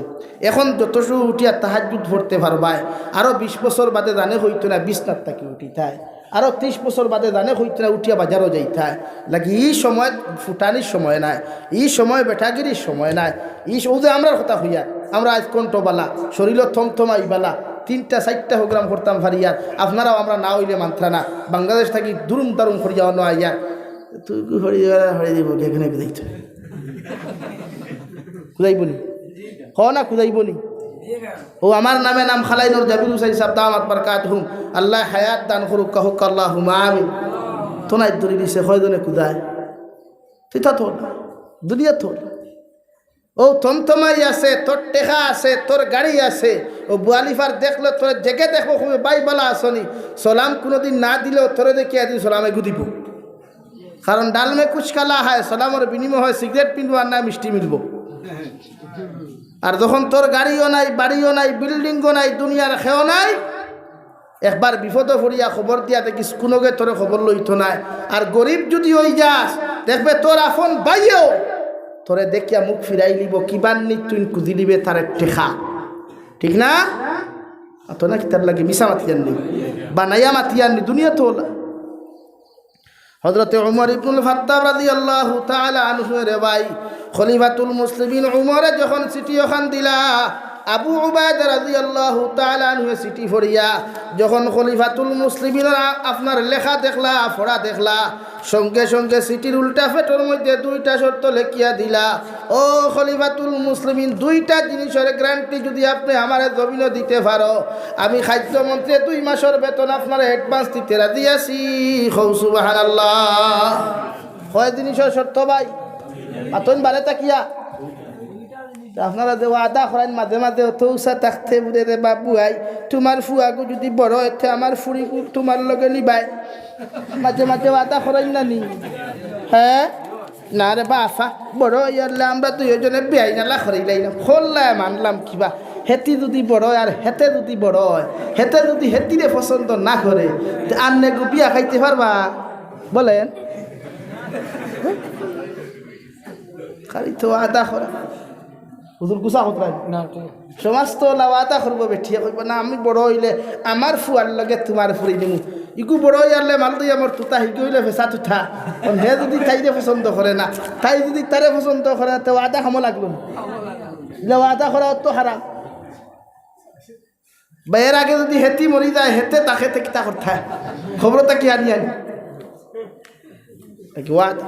এখন যতশো উঠিয়া তাহাজ্জুদ পড়তে পারবাই, আরও 20 বছর বাদে জানে হইতো না বিছনার তাকে উঠিতায়, আরও 30 বছর বাদে জানে হইতো না উঠিয়া বাজারও যাইতায় লাগি। এই সময় ফুটানির সময় নাই, এই সময় বেটাগিরির সময় নাই। এই যে আমরা কথা হইয়া আমরা আজ কণ্ঠবালা শরীরও থমথমাই বালা 3টা 4টা প্রোগ্রাম করতাম ফারিয়ার, আপনারাও আমরা না হইলে মান্ত্রা না। বাংলাদেশ থাকি দুরুম দারুম করিয়া অন্য আইয়ার তুই হয়ে দিব এখানে দেখতে কুদাইবনি হ না কুদাইবনি। ও আমার নামে নাম খালাইনুর জাবির হুসাইন সাহেব দামাত বারকাতুহুম, আল্লাহ হায়াত দান করুক, কাহুক আল্লাহুম্মা আমিন। তো নাই ধরে দিছে কয়জনে কুদায় তুই তা তোর দুনিয়া তোর। ও থমথমাই আছে, তোর টেকা আছে, তোর গাড়ি আছে, ও বুয়ালিফার দেখলো তোর জেগে দেখবো খুবই বাইবালা আসনি, সালাম কোনোদিন না দিলেও তোরে দেখি এদিন সালামে গুদিব। কারণ ডালমে কুচকালা হয়, সালামের বিনিময় হয় সিগারেট পিনবো আর না মিষ্টি মিলবো। আর যখন তোর গাড়িও নাই, বাড়িও নাই, বিল্ডিংও নাই, দুনিয়ার খেও নাই, একবার বিপদ পড়িয়া খবর দিয়া দেখিস কোনোকে তোর খবর লইতো নাই। আর গরিব যদি হই যাস, দেখবে তোর আপন বাইও তোরে দেখিয়া মুখ ফিরাই লিব, কিবার নি তুই কুদি দিবে তার টেখা, ঠিক না? তো নাকি তার লাগে মিশা মাতিয়ান নি, বানাইয়া মাতিয়ান নি, দুনিয়া তো হযরতে উমর ইবনুল খাত্তাব রাদিয়াল্লাহু তাআলা আনহু রে ভাই, খলিফাতুল মুসলিমিন উমরে যখন চিঠি ওখান দিলা, আবু উবায়দা রাদিয়াল্লাহু তাআলা আনহু চিঠি পড়িয়া যখন খলিফাতুল মুসলিমিন আপনার লেখা দেখলা, পড়া দেখলা, সঙ্গে সঙ্গে চিঠির উল্টা ফেটোর মধ্যে দুইটা শর্ত লেখিয়া দিলা। ও খলিফাতুল মুসলিমিন, দুইটা জিনিসের গ্যারান্টি যদি আপনি আমার জমিনও দিতে পারো, আমি খাদ্যমন্ত্রী 2 মাসের বেতন আপনার অ্যাডভান্স দিতে রাজি আছি। সুবহানাল্লাহ। কয় জিনিসের শর্ত ভাই? আতন বারে তাকিয়া আপনারা যে ওয়াদা করেন মাঝে মাঝে অতৌসা থাকতে বুড়ে রে বাবু, আই তোমার ফুয়াগু যদি বড় হইতে আমার ফুড়িগু তোমার লগে নিবাই, মাঝে মাঝে ওয়াদা করেন না নি? হ্যাঁ না রে বাফা, বড় ইয়ারলে আমরা 2 জনে বেআই নালা করাইলাই না, খোল্লায় মানলাম কিবা। হেতি যদি বড় হয় আর হেতে যদি বড় হয়, হেতে যদি হেতিরে পছন্দ না করে, আন্নে গু বিয়া খাইতে পারবা? বলেন, খালি তো ওয়াদা করা। হুজুর গুছা হতরাই না, সমাজ তো ওয়াদা করবো, বেঠিয়া কইব না আমি বড় হইলে আমার ফুয়ার লগে তোমার ফুরি দিমু, ইকু বড় হইয়ারলে মাল দিয়ে আমার তুতা হিকি হইলে ফেসা তুঠা। হে যদি তাইরে পছন্দ করে না, তাই যদি তারে পছন্দ করে, তো ওয়াদা খামো লাগলো, ওয়াদা করা তো হারাম। এর আগে যদি হেতি মরি যায়, হেতে তাকে কিতা করতে খবর তাকে আনি আনি ওয়াদা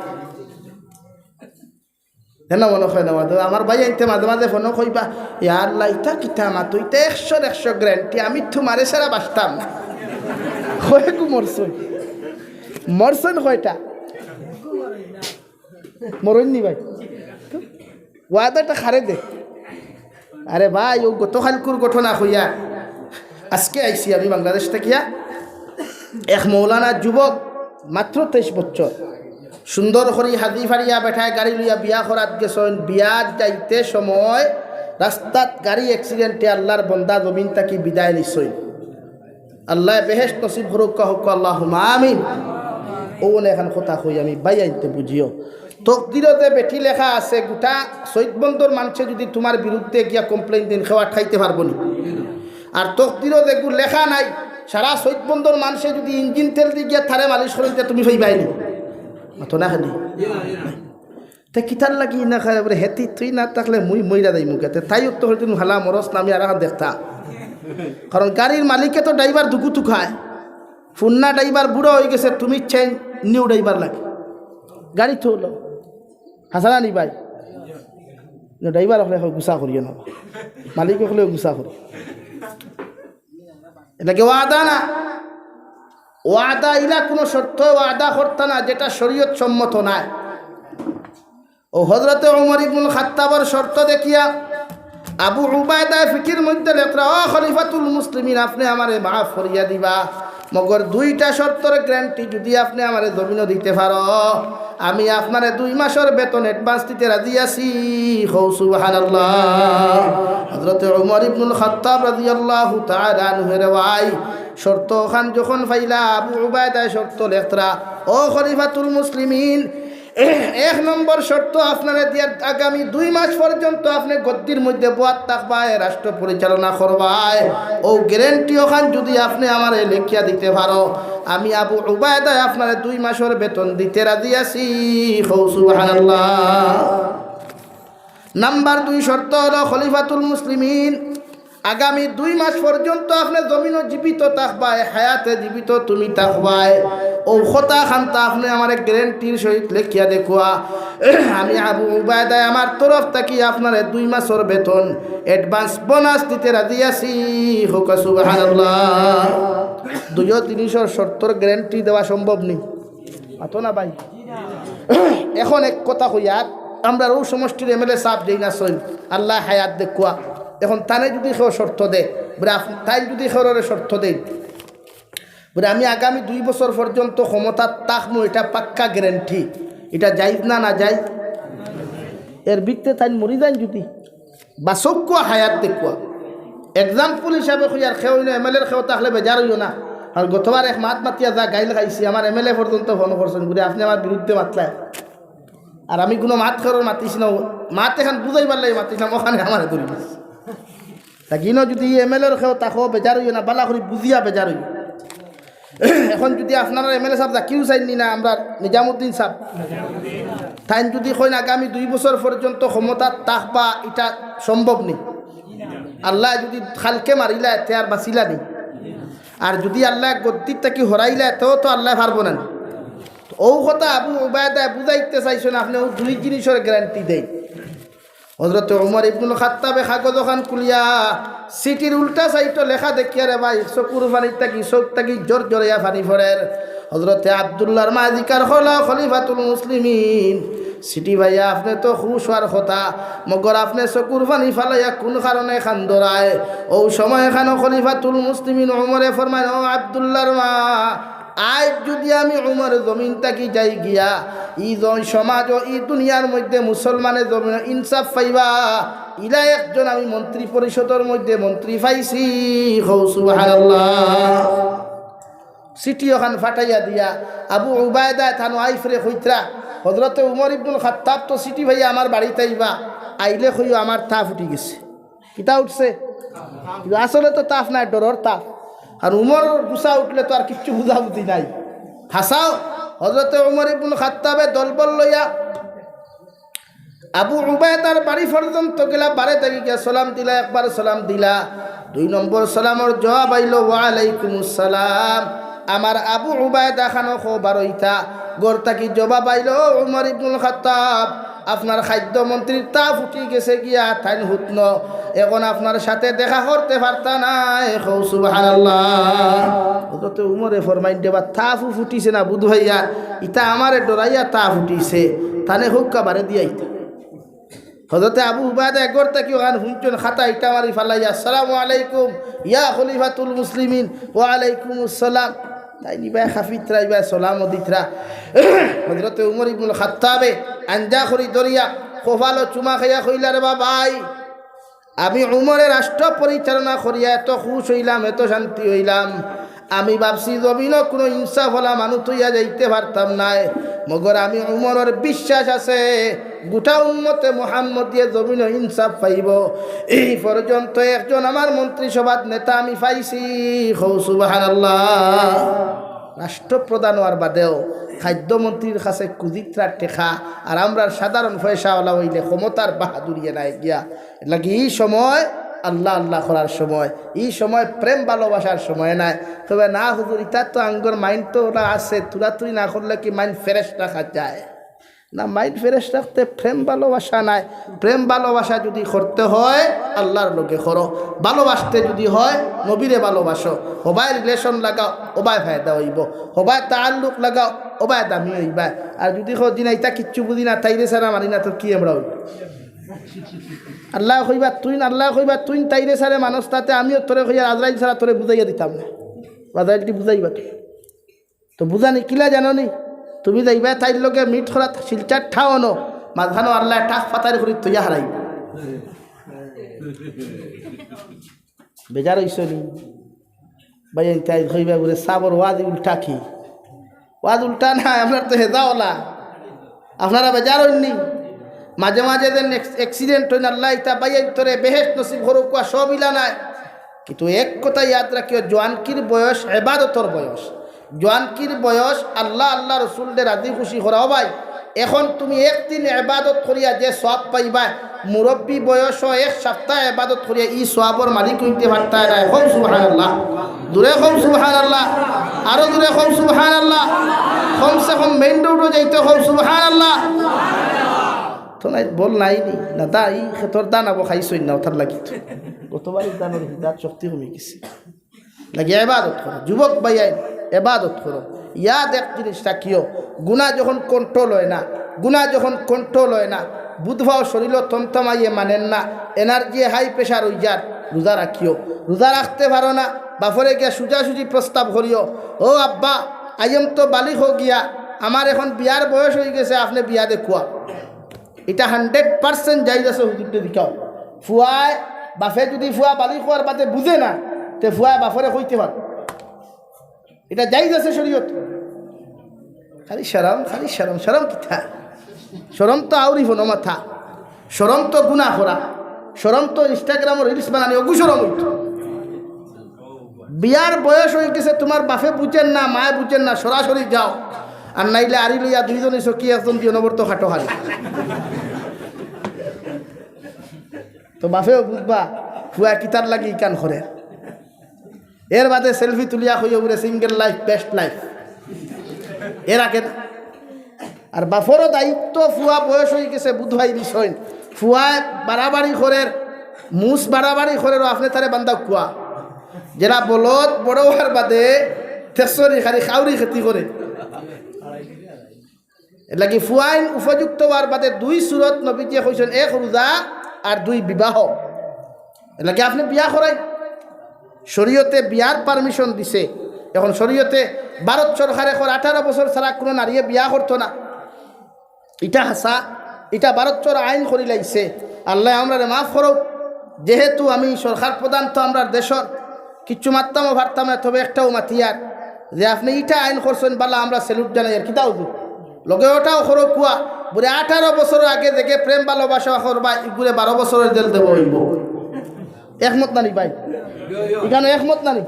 না মনে হয় না। আমার ভাই আইতে মাঝে মাঝে ফোনও কইবা, ইয়ার লাইটা কিতা মা তুই তো 100 গ্যারান্টি, আমি তোমারে সারা বাঁচতাম না। কয়েকু মরছন মরছন কয়টা মরণনি ভাই, ওয়াদাটা খারে দে। আরে ভাই, ও গতকালকুর ঘটনা হইয়া আজকে আইসি আমি বাংলাদেশ থেকে। এক মৌলানা যুবক, মাত্র 23 বছর, সুন্দর করে হাদি ফাড়িয়া বেঠায় গাড়ি লইয়া বিয়া করাত গেছেন। বিয়াত যাইতে সময় রাস্তাত গাড়ি অ্যাক্সিডেন্টে আল্লাহর বন্দা জমিন তাকি বিদায় নিছই। আল্লাহ বেহেশত নসিব করুক, হোক আল্লাহুম্মা আমিন। ওনে এখন কথা কই আমি বাই আইতে বুঝিও, তকদিরতে বেঠি লেখা আছে, গোটা শহীদ বন্দর মানুষে যদি তোমার বিরুদ্ধে গিয়া কমপ্লেইন দিন, খাওয়া খাইতে পারবো নি। আর তকদিরতে এগুলো লেখা নাই, সারা শহীদ বন্দর মানুষে যদি ইঞ্জিন তেল দিয়ে গিয়া থারে মালিশ করিতে তুমি পাইবাইনি তো না খালি তে কিতার লাগি না খায় বলে হেতি তুই না থাকলে মুই মইরা দেয় মুখেতে, তাই তো হয়তো হালা মরস নামি আর দেখতা। কারণ গাড়ির মালিকে তো ড্রাইভার দুকুতু খায়, ফুন্না ড্রাইভার বুড়ো হয়ে গেছে, তুমি চেন নিউ ড্রাইভার লাগে, গাড়ি তো হলো হাসানা নি ভাই। ড্রাইভার হলে গুসা করিও না, মালিক হলেও গুসা করি। এটাকে ওয়াদা না, ওয়াদা ইলা কোনো শর্ত ওয়াদা করতা না যেটা শরীয়ত সম্মত নাই। ও হযরতে উমর ইবনুল খাত্তাবের শর্ত দেখিয়া আবু উবায়দা ফিকির মধ্যে লেখরা, ও খলিফাতুল মুসলিমিন, আপনি আমারে মাফ করিয়া দিবা, মগর 2টা শর্তের গ্যারান্টি যদি আপনি আমারে জমিনও দিতে পারো, আমি আপনারে 2 মাসের বেতন অ্যাডভান্স দিতে রাজি আছি। সুবহানাল্লাহ। হযরতে উমর ইবনুল খাত্তাব রাদিয়াল্লাহু তাআলা আনহু এর ভাই শর্ত খান যখন ফাইলা, আবু উবায়দা শর্ত লেখরা, ও খলিফাতুল মুসলিমিন, 1 নম্বর শর্ত আপনারা দিয়ে আগামী 2 মাস পর্যন্ত আপনি গদ্দির মধ্যে বোয়াত থাকবায়, রাষ্ট্র পরিচালনা করবায়। ও গ্যারান্টি ওখান যদি আপনি আমার লেখিয়া দিতে পারো, আমি আবু উবায়দা আপনার 2 মাসের বেতন দিতে রাজি আছি। সুবহানাল্লাহ। নাম্বার 2 শর্ত হলো খলিফাতুল মুসলিমিন, আগামী 2 মাস পর্যন্ত আপনি জমিনও জীবিত থাকবায়, হায়াতে জীবিত তুমি থাকবায়। ও কথা খান্তা আপনি আমার গ্যারান্টির সহিত লেখিয়া দেখুয়া, আমি আবু উবায়দা আমার তরফ থেকে আপনার 2 মাসের বেতন অ্যাডভান্স বোনাস দিতে রাজি আছি। হোক সুবহানাল্লাহ। 2-3 শর্তর গ্যারান্টি দেওয়া সম্ভব নেই, আতো না ভাই। এখন এক কথা কইয়া, আমরা ও সমষ্টির এমএলএ সাহেব দেই না সই, আল্লাহ হায়াত দেখুয়া, এখন তানে যদি কেউ শর্ত দেয়, তাই যদি কেউরে শর্ত দেয় বলে আমি আগামী 2 বছর পর্যন্ত ক্ষমতা থাকবো, এটা পাক্কা গ্যারান্টি, এটা যাইজ না না যাই? এর ভিত্তে তাই মরি যান যদি বা চক্ষু হায়াত দেখুয়া এক্সাম্পল হিসাবে খুঁজার খেও না এমএলএর খেও থাকলে বেজার হইও না। আর গতবার এক মাত মাতিয়া যা গাইল খাইছি আমার এমএলএ পর্যন্ত ফোন করছেন ঘুরে আপনি আমার বিরুদ্ধে মাতলেন আর আমি কোনো মাত খেরোর মাতিস না মাত এখন বুঝাইবার লাগে মাতিছিলাম ওখানে আমার ধরি দিচ্ছি তা কিনো যদি এমএলএর খেও তাকো বেজার হইও না বালা করে বুঝিয়া বেজার হইও। এখন যদি আপনারা এমএলএ সাহেব জাকিউ চাইনি না আমরা নিজামুদ্দিন সাহেব তাই যদি কইন আগামী 2 বছর পর্যন্ত ক্ষমতা থাকবা এটা সম্ভব নেই। আল্লাহ যদি খালকে মারিলা এতে আর বাঁচিলা নেই আর যদি আল্লাহ গদ্দির তাকে হরাইলা এতেও তো আল্লাহ পারবো না। ও কথা আবু উবায়দা বুঝাইতে চাইছেন আপনি ও 2 জিনিসের গ্যারান্টি দেয়। হযরত ওমর ইবনুল খাত্তাবে কাগজ খান কুলিয়া সিটির উল্টা সাইড লেখা দেখিয়া রে ভাই চকুর পানির তাকি চোখ তাকি জোর জোরিয়া পানি ফরের। হযরতে আব্দুল্লাহর মাজিকার হলা খলিফাতুল মুসলিমিন সিটি ভাইয়া আপনি তো খুশ হওয়ার কথা মগর আপনি চকুর পানি ফালাইয়া কোন কারণে খান দরায়। ও সময় খান খলিফাতুল মুসলিমিন ওমরে ফরমায় ও আব্দুল্লাহর মা আজ যদি আমি উমর জমিন তাকি যাই গিয়া ই সমাজ ও ই দুনিয়ার মধ্যে মুসলমানের জমিন ইনসাফ পাইবা ইলা একজন আমি মন্ত্রী পরিষদের মধ্যে মন্ত্রী পাইছি সুবহানাল্লাহ। সিটি ওখান ফাটাইয়া দিয়া আবু উবায়দা থানো আইফরে হইত্রা হযরতে উমর ইবনুল খাত্তাব তো সিটি ভাইয়া আমার বাড়িতে আইবা আইলে কইও আমার তাপ উঠি গেছে কিতা উঠছে আসলে তো তাপ নাই ডরর তাপ আর উমর গুসা উঠলে তো আর কিচ্ছু বুঝাবুঝি নাই হাসাও। হযরতে উমর ইবনুল খাত্তাবে দলবল লইয়া আবু উবায়দার বাড়ি পর্যন্ত গেলা বারে থাকি গিয়া সালাম দিলা একবার সালাম দিলা 2 নম্বর সালামর জবাব আইলো ওয়া আলাইকুমুস সালাম। আমার আবু উবায়দা খানো খবর হইতা গর থাকি জবাব আইলো উমর ইবনুল খাত্তাব আপনার খাদ্য মন্ত্রীর তা ফুটি গেছে গিয়া তাইন হুতন এখন আপনার সাথে দেখা করতে পারতা নাই সুবহানাল্লাহ। হযরত উমরে ফরমাইন দেবা তা ফুটিছে না বুধ ভাইয়া ইতা আমারে ডরাইয়া তা ফুটিছে তানে হুক্কা বারে দিয়াইতা। হযরতে আবু উবায়দা গর থাকি ওখান হুঁচন খাতা ইটা মারি ফালাইয়া আসসালামু আলাইকুম ইয়া খলিফাতুল মুসলিমিন ওয়া আলাইকুমুস সালাম তাই নিবা খাফিতরা ইবা সালাম দিতরা। হযরতে উমর ইবনুল খাত্তাবে আঞ্জা করি দরিয়া কপালো চুমা খাইয়া কইলা রে ভাই আমি উমরের রাষ্ট্র পরিচালনা করিয়া এত খুশ হইলাম এত শান্তি হইলাম আমি ভাবছি জমিনও কোনো ইনসাফ হলা মানুষ তৈয়া যাইতে পারতাম নাই মগর আমি উমরের বিশ্বাস আছে গোটা উম্মতে মুহাম্মদিয়ে জমিনও ইনসাফ পাইব। এই পর্যন্ত একজন আমার মন্ত্রিসভার নেতা আমি পাইছি সুবহানাল্লাহ। রাষ্ট্রপ্রধান হওয়ার বাদেও খাদ্যমন্ত্রীর কাছে কুজিত্রার টেকা আর আমরা সাধারণ পয়সাওয়ালা হইলে ক্ষমতার বাহাদুরিয়ে নাই গিয়া লাগে এই সময় আল্লাহ আল্লাহ করার সময় এই সময় প্রেম ভালোবাসার সময় নাই। তবে না হুজুর ইতার তো আঙ্গর মাইন্ড তো ওরা আছে তুলাতুলি না করলে কি মাইন্ড ফ্রেশ রাখা যায় না মাইন্ড ফ্রেশ রাখতে প্রেম ভালোবাসা নাই। প্রেম ভালোবাসা যদি করতে হয় আল্লাহর লোকে করো ভালোবাসতে যদি হয় নবীরে ভালোবাসো হবাই রিলেশন লাগাও ওবাই ফায়দা হইব হবাই তাল্লুক লাগাও ওবাই দামি হইবা। আর যদি দিন ইতা কিচ্ছু বুঝি না তাইরে সারা মানি না তো কি আমরা হইব আল্লাহ কইবা তুই তাইরে সারে মানুষ তাতে আমিও তোরে কইয়া আজরাইল সারা তোরে বুঝাইয়া দিতাম না আজরাইলটি বুঝাইবা তো বুঝানি কিলা জানো নি তুমি যাইবা তাইর লগে মিট করা শিলচার ঠাওয়ানো মাঝখানো আল্লাহ টাক পাতারি করি তুইয়া হারাই বেজার হইছ নি ভাই তাই কইবা বলে সাবর ওয়াজ উল্টা কি ওয়াজ উল্টা না আপনার তো হেজাওলা আপনারা বেজার হইনি মাঝে মাঝে যে অ্যাক্সিডেন্ট হইন আল্লাহ ইতা বাইয়া তোরে বেহেশত নসিব করুক সব ইলা নাই কিন্তু এক কথা ইয়াদ রাখিও জোয়ানকির বয়স ইবাদতর বয়স জোয়ানকির বয়স আল্লাহ আল্লাহ রসুলদের রাজি খুশি করা ভাই। এখন তুমি একদিন ইবাদত করিয়া যে সওয়াব পাইবা মুরব্বী বয়স এক সপ্তাহ ইবাদত করিয়া ই সওয়াবর মালিক হইতে পারতা না। কম সুবহানাল্লাহ দূরে কম সুবহানাল্লাহ আরো দূরে কম সুবহানাল্লাহ কমসে কম মেইন রোডও যাইতে কম সুবহানাল্লাহ তো নাই বল নাইনি না দাই খেতর দান আবো খাইছই না ওঠার লাগি গতবারই দানোর হিদাত শক্তি কমে গেছে লাগে ইবাদত করো যুবক ভাইয়াই ইবাদত করো। ইয়াদ এক জিনিস রাখিও গুনাহ যখন কন্ট্রোল হয় না বুধভাও শরীর তমতমাইয়ে মানেন না এনার্জি হাই প্রেশার হয়ে যার রোজা রাখিও রোজা রাখতে পারো না বাপরে গিয়া সোজাসুজি প্রস্তাব করিও ও আব্বা আইম তো বালিক হো গিয়া আমার এখন বিয়ার বয়স হয়ে গেছে আপনি বিয়া দেখুয়া এটা 100% জায়েজ আছে হুজুরকে দেখাও ফুয়ায় বাফে যদি ফুয়া বালি খোয়ার বাদে বুঝে না তে ফুয়ায় বাফরে কইতে পার এটা জায়েজ আছে শরীয়ত খালি শরম কিথা শরম তো আউরি ফোন মাথা শরম তো গুনাহ করা শরম তো ইনস্টাগ্রামের রিলস বানানি ওগু শরম হইত বিয়ার বয়স হয়ে গেছে তোমার বাফে বুঝেন না মায়ে বুঝেন না সরাসরি যাও আর নাইলে আরি লইয়া দুইজনে চকি একজন দিয়ে নবর্ত খাটো হারি তো বাফেও বুঝবা ফুয়া কিতার লাগি কান করে এর বাদে সেলফি তুলিয়া হইয়া উড়ে সিঙ্গেল লাইফ বেস্ট লাইফ এর আগে আর বাফরও দায়িত্ব ফুয়া বয়স হয়ে গেছে বুধবাই বিষয় ফুয়া বাড়াবাড়ি করের মুস বাড়াবাড়ি করেরও আপনি তারে বান্ধা কুয়া যারা বলত বড় হওয়ার বাদে তেসরি খালি খাউরি খেতি করে লাগি ফুয়াইন উপযুক্ত হওয়ার বাদে দুই সুরত নবীজিয়ে কইছেন এক রোজা আর দুই বিবাহ লাগে আপনি বিয়া করাই শরীয়তে বিয়ার পারমিশন দিছে এখন শরীয়তে ভারত সরকারে 18 বছর ছাড়া কোনো নারীয়ে বিয়া করতো না এটা হাসা এটা ভারত সর আইন করি লাইছে আল্লাহ আমরা মাফ করো যেহেতু আমি সরকার প্রধান তো আমরা দেশর কিচ্ছু মারতামও ভারতাম না তবে একটাও মাতিয়ার যে আপনি ইটা আইন করছেন বালা আমরা স্যালুট জানাই আর কিতাও লগে ওটাও করো কুয়া বলে 18 বছর আগে দেখে প্রেম ভালোবাসা করবা ইগুলে 12 বছরের জেল দেব হইব একমত নানি ভাই এখানে একমত নানি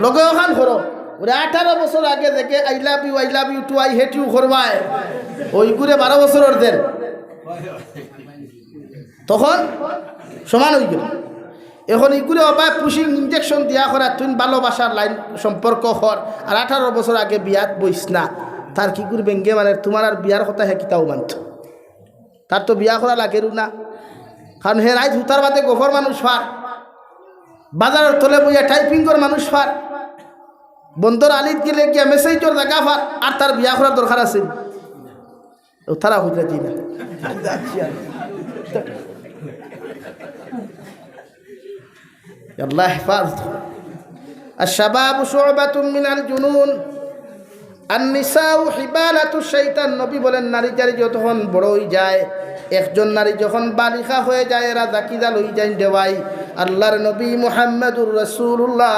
লগে ওখান করো বলে 18 বছর আগে দেখে I love you to I hate you করবায় ওইগুলে 12 বছরের জেল তখন সমান হয়ে গেল এখন এইগুলো অবায় পুশিং ইঞ্জেকশন দিয়া করা তুই ভালোবাসার লাইন সম্পর্ক কর আর 18 বছর আগে বিয়াত বইস না তার কি করবেন গে মানে তোমার আর বিয়ার কথা হে কিতাও মানত তার তো বিয়া করা লাগেরও না কারণ হে রাইজ হুতার বাদে গোফর মানুষ ফার বাজারের তলে বইয়া টাইপিং কর মানুষ ফার বন্দর আলিত গেলে গিয়া মেসেজর জায়গা ফার আর তার বিয়া করার দরকার আছে তারা হইতে দিই না আল্লাহ হেফাজত আশ-শাবাবু শু'বাতুম মিনাল জুনুন আন-নিসাউ হিবালাতু শাইতান নবী বলেন নারী জারি যখন বড় হয়ে যায় একজন নারী যখন বালিকা হয়ে যায় এরা জাকিদা লই যায় দেওয়াই আল্লাহর নবী মুহাম্মদুর রাসূলুল্লাহ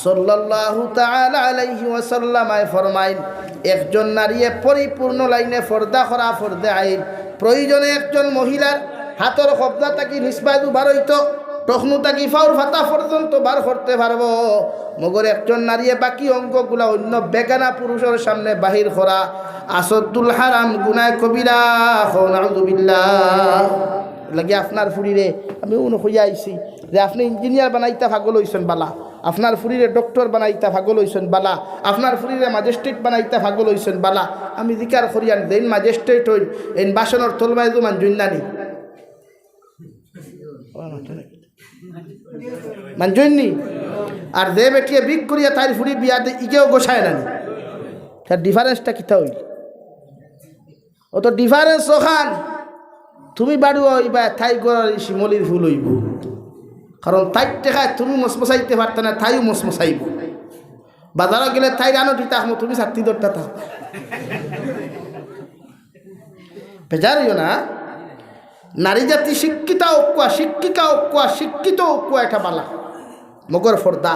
সাল্লাল্লাহু তাআলা আলাইহি ওয়াসাল্লাম ফরমাইন একজন নারী পরিপূর্ণ লাইনে পর্দা করা ফরদে আইন প্রয়োজনে একজন মহিলার হাতের কবজা থাকি নিসবাদু বারইতো তখনু তাকি ফাউর ফাতা পর্যন্ত বার করতে পারবো মগর একজন নারী বাকি অঙ্গগুলা অন্য বেগানা পুরুষের সামনে বাহির করা আসদ্দুল হারাম গুনাহ কবিরা নাউযুবিল্লাহ লাগি আপনার ফুরিরে আমি হইয়া আইছি যে আপনি ইঞ্জিনিয়ার বানাইতা ভাগল হইছেন বালা আপনার ফুরিরে ডক্টর বানাইতা ভাগল হইছেন বালা আপনার ফুরিরে ম্যাজিস্ট্রেট বানাইতা ভাগল হইছেন বালা আমি জিকার করিয়ান দেন ম্যাজিস্ট্রেট হইন এই বাসনের তলমায় জুমান জুন্নানি মানজননি আর দে বেটিয়ে বিগ করিয়া তাই ফুরি বিয়া দে ইকেও গোছায় না তার ডিফারেন্সটা কিতা হইল ও তো ডিফারেন্স ওখান তুমি বাড়ু হইবা তাই গড়ার শিমলির ফুল হইব কারণ তাই টেকায় তুমি মসমসাইতে পারতে না তাইও মসমসাইব বাজারে গেলে তাই রানো দিতে আহমো তুমি ছাত্রী দরটা থাক বেজার হইও না নারী জাতি শিক্ষিতা ঐক্যা শিক্ষিকা ঐক্যা শিক্ষিত ঐক্যা এটা বালা মগর ফর্দা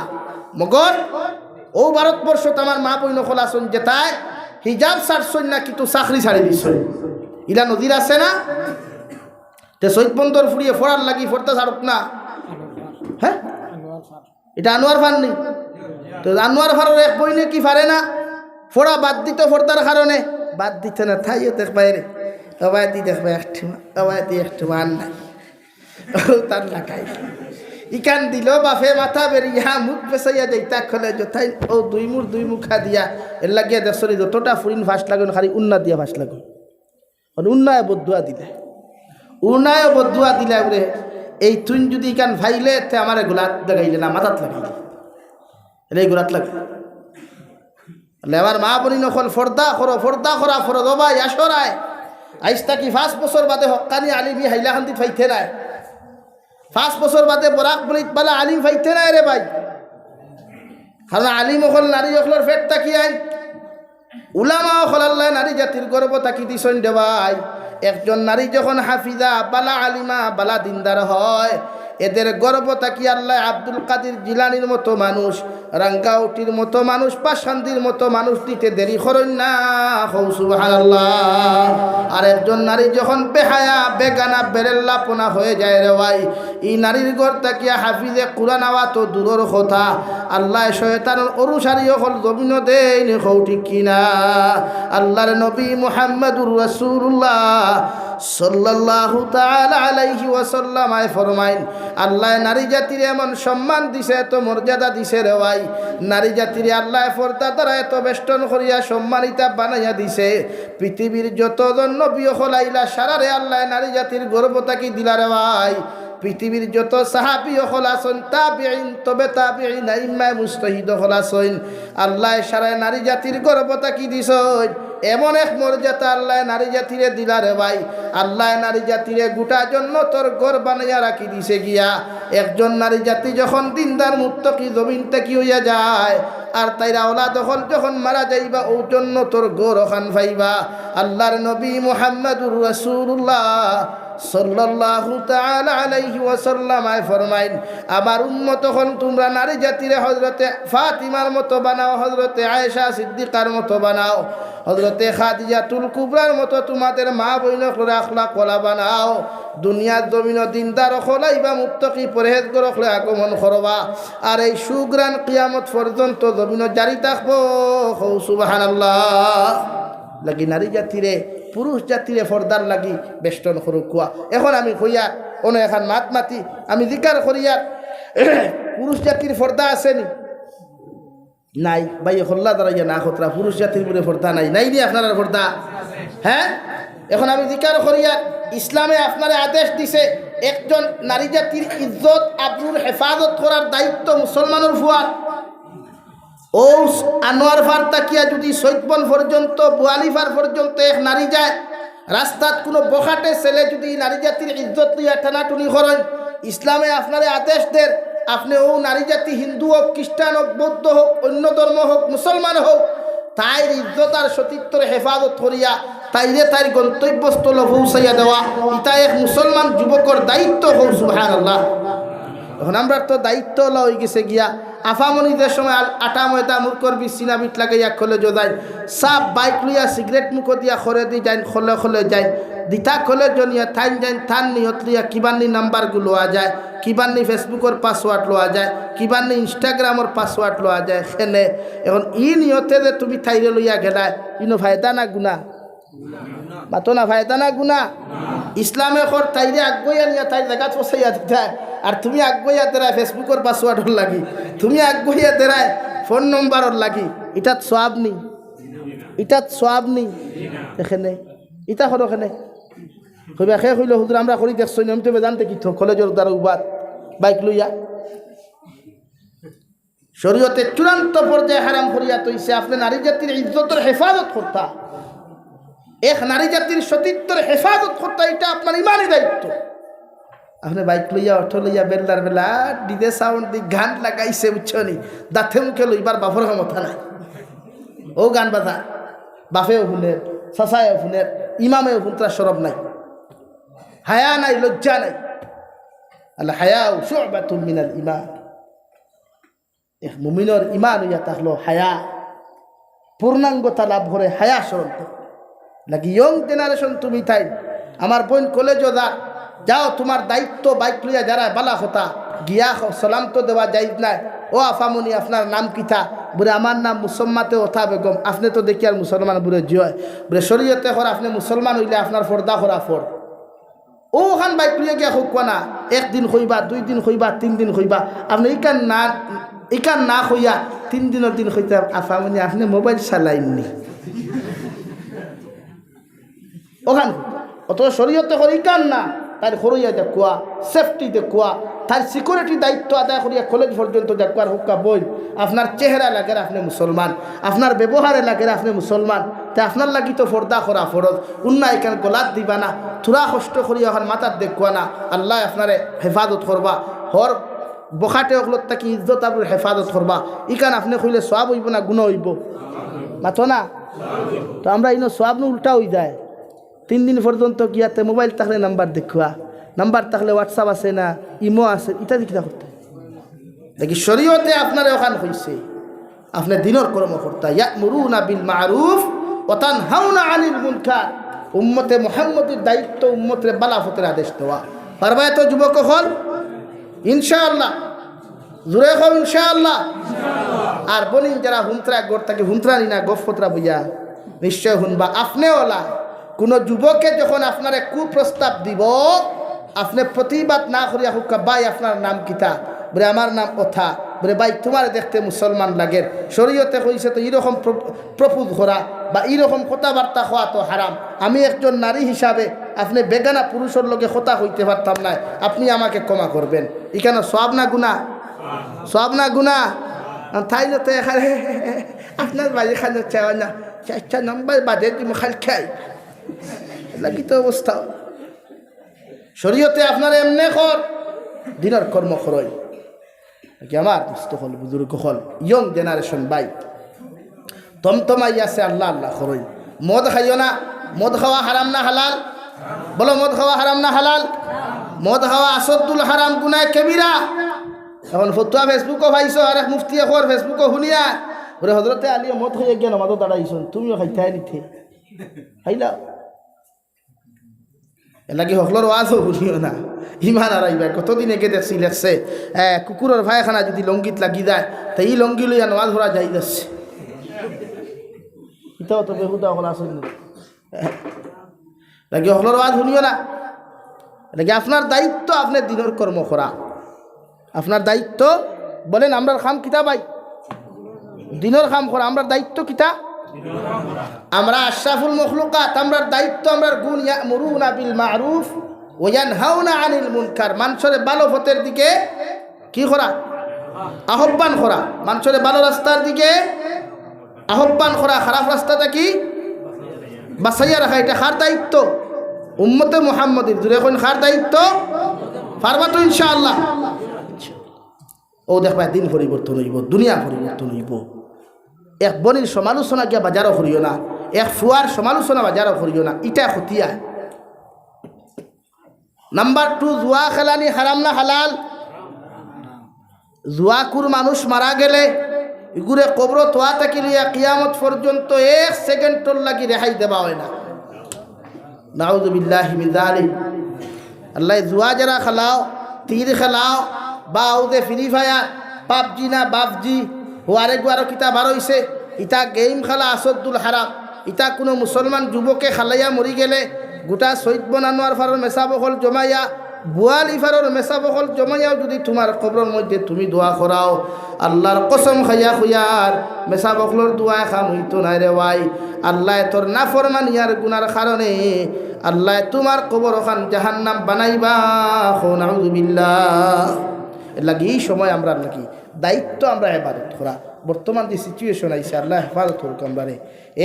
মগর ও ভারতবর্ষ আমার মা বই নকল আসন যেটায় হিজাব ছাড়ছই না কিন্তু চাকরি ছাড়ি দিছ ইলা নদীর আছে না তে শহীদ বন্দর ফুরিয়ে ফোড়ার লাগি ফর্দা ছাড়ুক না হ্যাঁ এটা আনোয়ার ফান নেই তো আনোয়ার ফারের এক বই নে কি পারে না ফোড়া বাদ দিত ফর্দার কারণে বাদ দিতে না থাইও দেখ বাইরে অবায় দি দেখবে একটু অবায় দি একটু মান নাই তার লাগাই ইকান দিল বাফে মাথা বেরিয়া মুখ পেছাইয়া যাইতা খলে যথাই ও দুই মুখা দিয়া এর লাগিয়া দেশরি যতটা ফুরিন ফাঁস লাগুন খালি উন্না দিয়া ফাঁস লাগুন উন্নয় বদুয়া দিলে বলে এই তুই যদি ইকান ভাইলে তে আমার গোলাত লাগাইলে না মাথাত লাগাইলে এই গোলাত লাগে আমার মা বলি নকল ফর্দা করা ফরদ ভাই আসরায় আইসটা কি 5 বছর বাদে হক্কানি আলিমি হাইলাকান্দিত ফাইতে নাই 5 বছর বাদে বরাক বলিত বালা আলিম ফাইতে নাই রে ভাই কারণ আলিম হল নারী হকলর ফেট তাকি আইন উলামা হল আল্লাহ নারী জাতির গর্ব তাকি দিছেন দে ভাই একজন নারী যখন হাফিজা বালা আলিমা বালা দিনদার হয়, এদের গর্ব তাকি আল্লাহ আব্দুল কাদের জিলানির মতো মানুষ, রাঙ্গাউটির মতো মানুষ, পাশান্দির মতো মানুষ দিতে দেরি করেন না। সুবহানাল্লাহ। আর একজন নারী যখন বেহায়া বেগানা বেরেল্লাপনা হয়ে যায় রে ভাই, এই নারীর ঘর তাকিয়া হাফিজে কুরআন আওয়া তো দূরের কথা, আল্লাহ শয়তানের অনুসারী হল জমিন দেন ঠিক কিনা। আল্লাহর নবী মুহাম্মদুর রাসূলুল্লাহ সাল্লাল্লাহু তাআলা আলাইহি ওয়াসাল্লাম আয় ফরমাইন, আল্লাহ নারী জাতির এমন সম্মান দিছে, এত মর্যাদা দিছে রে ভাই, নারী জাতির আল্লাহ পর্দা দ্বারা এত বেষ্টন করিয়া সম্মানিতা বানাইয়া দিছে, পৃথিবীর যতজন নবী হলাইলা সারারে আল্লাহ নারী জাতির গর্বতা কি দিলা রে ভাই। পৃথিবীর যত সাহাবী হল আসন তাবিঈন, তবে তাবিঈন আইম্মায়ে মুজতাহিদ হল আসন, আল্লাহ সারায় নারী জাতির গর্বতা কি দিছেন। এমন এক মর্যাদা আল্লাহ নারী জাতিরে দিলা রে ভাই, আল্লাহ নারী জাতিরে গোটা জন্য তোর গড় বানাইয়া রাখি দিছে গিয়া। একজন নারী জাতি যখন দিনদার মুত্তাকি জমিনটা কি হইয়া যায়, আর তাইরা ওলাদ যখন মারা যাইবা ও জন্য তোর গড় ওখান পাইবা। আল্লাহর নবী মুহাম্মদুর রাসূলুল্লাহ সাল্লাল্লাহু তাআলা আলাইহি ওয়াসাল্লাম আয় ফরমাইন, আমার উম্মত হল তোমরা নারী জাতিরে হযরতে ফাতিমার মতো বানাও, হযরতে আয়েশা সিদ্দিকার মতো বানাও, হযরতে খাদিজাতুল কুবরার মতো তোমাদের মা বইনকে আখলাক ওয়ালা বানাও। দুনিয়ার জমিন দিনদার হলাইবা, মুত্তাকি পরহেজগার হলে আগমন করবা, আর এই সুগ্রান কিয়ামত পর্যন্ত জমিন জারি থাকবো। সুবহানাল্লাহ। লাগি নারী জাতিরে পুরুষ জাতিরে ফর্দার লাগি বেষ্টন করুক কুয়া। এখন আমি কইয়া অন্য এখন মাত মাতি আমি জিকার করিয়া পুরুষ জাতির ফর্দা আসেনি নাই ভাই, হল্লা দাঁড়াইয়া না খতরা পুরুষ জাতির বলে ফর্দা নাই, নাই নি আপনার ফর্দা? হ্যাঁ, এখন আমি জিকার করিয়া ইসলামে আপনার আদেশ দিছে একজন নারী জাতির ইজ্জত আবরুর হেফাজত করার দায়িত্ব মুসলমানের ফুয়ার। ও আনোয়ার ফার তাকিয়া যদি সৈতবন পর্যন্ত বুয়ালিফার পর্যন্ত এক নারী যায়, রাস্তাত কোনো বখাটে ছেলে যদি নারী জাতির ইজ্জত লইয়া টানাটুনি করেন, ইসলামে আপনারে আদেশ দেন আপনি ও নারী জাতি হিন্দু হোক, খ্রিস্টান হোক, বৌদ্ধ হোক, অন্য ধর্ম হোক, মুসলমান হোক, তাইর ইজ্জত আর সতীত্বর হেফাজত করিয়া তাইরে তাইর গন্তব্যস্থল পৌঁছাইয়া দেওয়া, এটা এক মুসলমান যুবকর দায়িত্ব। হোক সুবহানাল্লাহ। এখন আমরা তো দায়িত্ব হয়ে গেছে গিয়া আফামনিদের সময় আটা ময়দা মুরকর বিছিনা বিট লাগাইয়া খলে যায়, সাপ বাইক লইয়া সিগারেট মুখ দিয়া খরে দি যাই, খলে খলে যায়, দিতা খলে জনিয়া থাইন যাই, থান নিহত লিয়া কিবান্নি নাম্বারগুলো লওয়া যায়, কিবান্নি ফেসবুকের পাসওয়ার্ড লওয়া যায়, কিবান্নি ইনস্টাগ্রামের পাসওয়ার্ড লওয়া যায়। সেনে এখন ই নিহতে যে তুমি থাইরে লইয়া গেলায়, ইনো ফায়দা না গুণা? মাতো না ফায়দা না গুণা? ইসলামে কর তাইরে আগুয়া নিয়া তাই জায়গা পৌঁছাইয়া দিতে, আর তুমি আগুয়া দেরায় ফেসবুকের পাসওয়ার্ডর লাগি, তুমি আগুয়া দেরায় ফোন নম্বরর লাগি, ইটাত সওয়াব নেই, ইটাত সওয়াব নেই। এখানে ইটা করো, এখানে কইবা খে কইল হুজুর আমরা করি দেখছ আমি তো জানতে কি কলেজের দ্বারা উবাদ বাইক লইয়া। শরীয়তে চূড়ান্ত পর্যায়ে হারাম করিয়া তৈছে আপনি নারী জাতির ইজ্জতের হেফাজত করতা, এক নারী জাতির সতীত্বের হেফাজত করতা, এটা আপনার ইমানি দায়িত্ব। আপনি বাইক লইয়া অটো লইয়া বেলার বেলা ডিজে সাউন্ড দি গান লাগাইছে বুঝছনি, দাঁতে মুখে লইবার বাপর ক্ষমতা নাই, ও গান বাজা বাপেও শুনের, চাচায়ও শুনের, ইমামেও শুনতার সরব নাই, হায়া নাই, লজ্জা নাই। আল্লাহ হায়াউ শু'বাতুম মিনাল ঈমান, এক মুমিনের ঈমান হইয়া থাকলো হায়া, পূর্ণাঙ্গতা লাভ করে হায়া স্মরণ লাগি। ইয়ং জেনারেশন তুমি তাই আমার বোন কলেজও যাও, তোমার দায়িত্ব বাইক লইয়া যারা বালা হতা গিয়া সালাম তো দেওয়া যাইজ নাই। ও আফামনি আপনার নাম কিতা? বলে আমার নাম মুসম্মাতে ওথা বেগম। আপনি তো দেখি আর মুসলমান বলে জয় বলে শরীয়তে কর, আপনি মুসলমান হইলে আপনার ফর্দা করা ফর। ও ওখান বাইক লইয়া গিয়া খুঁকবা না, একদিন হইবা, 2 দিন হইবা, 3 দিন হইবা, আপনি ইকান না হইয়া 3 দিনের দিন হইতে আফামনি আপনি মোবাইল চালাইননি ওখান অত শরীয়তে করি কান না, তার হরইয়া দেখুয়া, সেফটি দেখুয়া, তার সিকিউরিটি দায়িত্ব আদায় করিয়া কলেজ পর্যন্ত দেখুয়ার হুক্কা বই। আপনার চেহারা লাগে আপনি মুসলমান, আপনার ব্যবহারে লাগে আপনি মুসলমান, তাই আপনার লাগি তো ফর্দা করা ফরজ। উন্না এখানে গলাত দিবা না, থোড়া কষ্ট করিয়া ওখান মাথার দেখুয়া না, আল্লাহ আপনারে হেফাজত করবা। হর বখাটে অগলত তাকে ইজ্জত আপনার হেফাজত করবা। ইকান আপনি কইলে সওয়াব হইব না গুণ হইব? মাথো না তো আমরা ইনো সওয়াব নো উল্টা হয়ে যায়। 3 দিন পর্যন্ত গিয়াতে মোবাইল থাকলে নাম্বার দেখুয়া, নাম্বার থাকলে হোয়াটসঅ্যাপ আছে না, ইমো আছে, ইত্যাদি কিতা করতে দেখি শরীয়তে আপনার ওখান হয়েছে আপনি দিনের কর্ম করতে ইয়ামুরুনা বিল মারুফ ওয়া তানহাউনা আনিল মুনকার। উম্মতে মুহাম্মদের দায়িত্ব উম্মতের বালাফতের আদেশ দেওয়া। পারবা তো যুবক হল ইনশাআল্লাহ, জোরে হল ইনশাআল্লাহ। আর বলিন যারা হুন্ত্রা গোর থাকে হুন্ত্রানি না গফতরা বুঝা নিশ্চয় শুনবা। আপনি ওলা কোনো যুবকে যখন আপনার কুপ্রস্তাব দিব, আপনি প্রতিবাদ না করিয়া হুক্কা ভাই আপনার নাম কিতা, বলে আমার নাম কথা, বলে ভাই তোমার দেখতে মুসলমান লাগে, শরীয়তে কইছে তো এইরকম প্রপোজ করা বা এইরকম কথাবার্তা হওয়া তো হারাম। আমি একজন নারী হিসাবে আপনি বেগানা পুরুষের লগে কথা হইতে পারতাম না, আপনি আমাকে ক্ষমা করবেন। এখানে সব না গুণা, সব না গুণা। তাই তো এখানে আপনার বাড়ি খানে চাওয়া না, 4টা নম্বর বাদে তুমি খাল খাই লাগি তো অবস্থা। শরীয়তে আপনার এমনি কর দিনের কর্ম করই। আমার দুস্থ হল বুজুর্গ হল ইয়ং জেনারেশন ভাই তমতমাই আছে আল্লাহ আল্লাহ করই। মদ খাইও না, মদ খাওয়া হারাম না হালাল? বলো মদ খাওয়া হারাম না হালাল? মদ খাওয়া আসদ্দুল হারাম গুনাহ কবিরা। এখন ফতুয়া ফেসবুকও ভাইছো আর এক মুফতি এখন ফেসবুকও শুনিয়া বলে হজরতে আলিও মদ খাইয়া গিয়ে নমাজও দাঁড়াইছুন, তুমিও খাইতে নিতে খাইলা এলাকি সকলের ওয়াজও শুনিও না। ইমান আর আইবা কতদিন এগে দেখছি লেখছে কুকুরের ভাইখানা যদি লঙ্গিত লাগি যায় তা এই লঙ্গি লইয়া নমাজ ভরা যাই যাচ্ছে। ইতাও তো বেহুদা সকল আসল লাগি সকলের ওয়াজ শুনিও না। লাগে আপনার দায়িত্ব আপনার দিনের কর্ম করা, আপনার দায়িত্ব। বলেন আমরার খাম কিতা ভাই? দিনের খাম করা আমরার দায়িত্ব কিতা? আমরা আশরাফুল মখলুকাত, আমরার দায়িত্ব আমরার গুণ ইয়ামুরুনা বিল মারুফ ওয়া ইয়ানহাউনা আনিল মুনকার। মানুষের ভালো পথের দিকে কি করা? আহ্বান করা। মানুষের ভালো রাস্তার দিকে আহ্বান করা, খারাপ রাস্তাটা কি বাঁচাইয়া রাখা। এটা কার দায়িত্ব? উম্মতে মুহাম্মদের। জুড়ে এখন কার দায়িত্ব? পারবা তো ইনশাআল্লাহ। ও দেখবা দিন পরিবর্তন হইব, দুনিয়া পরিবর্তন হইব। এক বনির সমালোচনা গিয়া বাজারও করিও না, এক ফুয়ার সমালোচনা বাজারও করিও না, ইটা খতিয়া। নাম্বার 2, জুয়া খেলানি হারাম না হালাল? জুয়াকুর মানুষ মারা গেলে এগুলো কবর তোয়া থাকি লইয়া কিয়ামত পর্যন্ত 1 সেকেন্ডর লাগি রেহাই দেওয়া হয় না। নাউযু বিল্লাহি মিন যালিক। আল্লাহ জুয়া যারা খেলাও, তীর খেলাও বা ওদে ফ্রি ফায়ার, পাবজি না বাপজি ও আরেকবারও কিতাব বার হইছে, ইটা গেম খেলা আসদ্দুল হারাম। ইটা কোনো মুসলমান যুবকে খালাইয়া মরি গেলে গোটা শহীদ বনানোয়ার ফারর মেসাবকল জমাইয়া, বুয়ালি ফারর মেসাবকল জমাইয়াও যদি তোমার কবরের মধ্যে তুমি দোয়া করাও, আল্লাহর কসম খাইয়া খুয়ার মেসাবকলর দোয়া খাম হইতো নাই রে ভাই। আল্লাহ তোর নাফরমানিয়ার গুনার কারণে আল্লাহ তোমার কবর ওখান জাহান্নাম বানাইবা। নাউযু বিল্লাহ। এর লাগি এই সময় আমরা নাকি দায়িত্ব আমরা ইবাদত করা। বর্তমান যে সিচুয়েশন আইছে আল্লাহ হেফাজত করুক। আমরা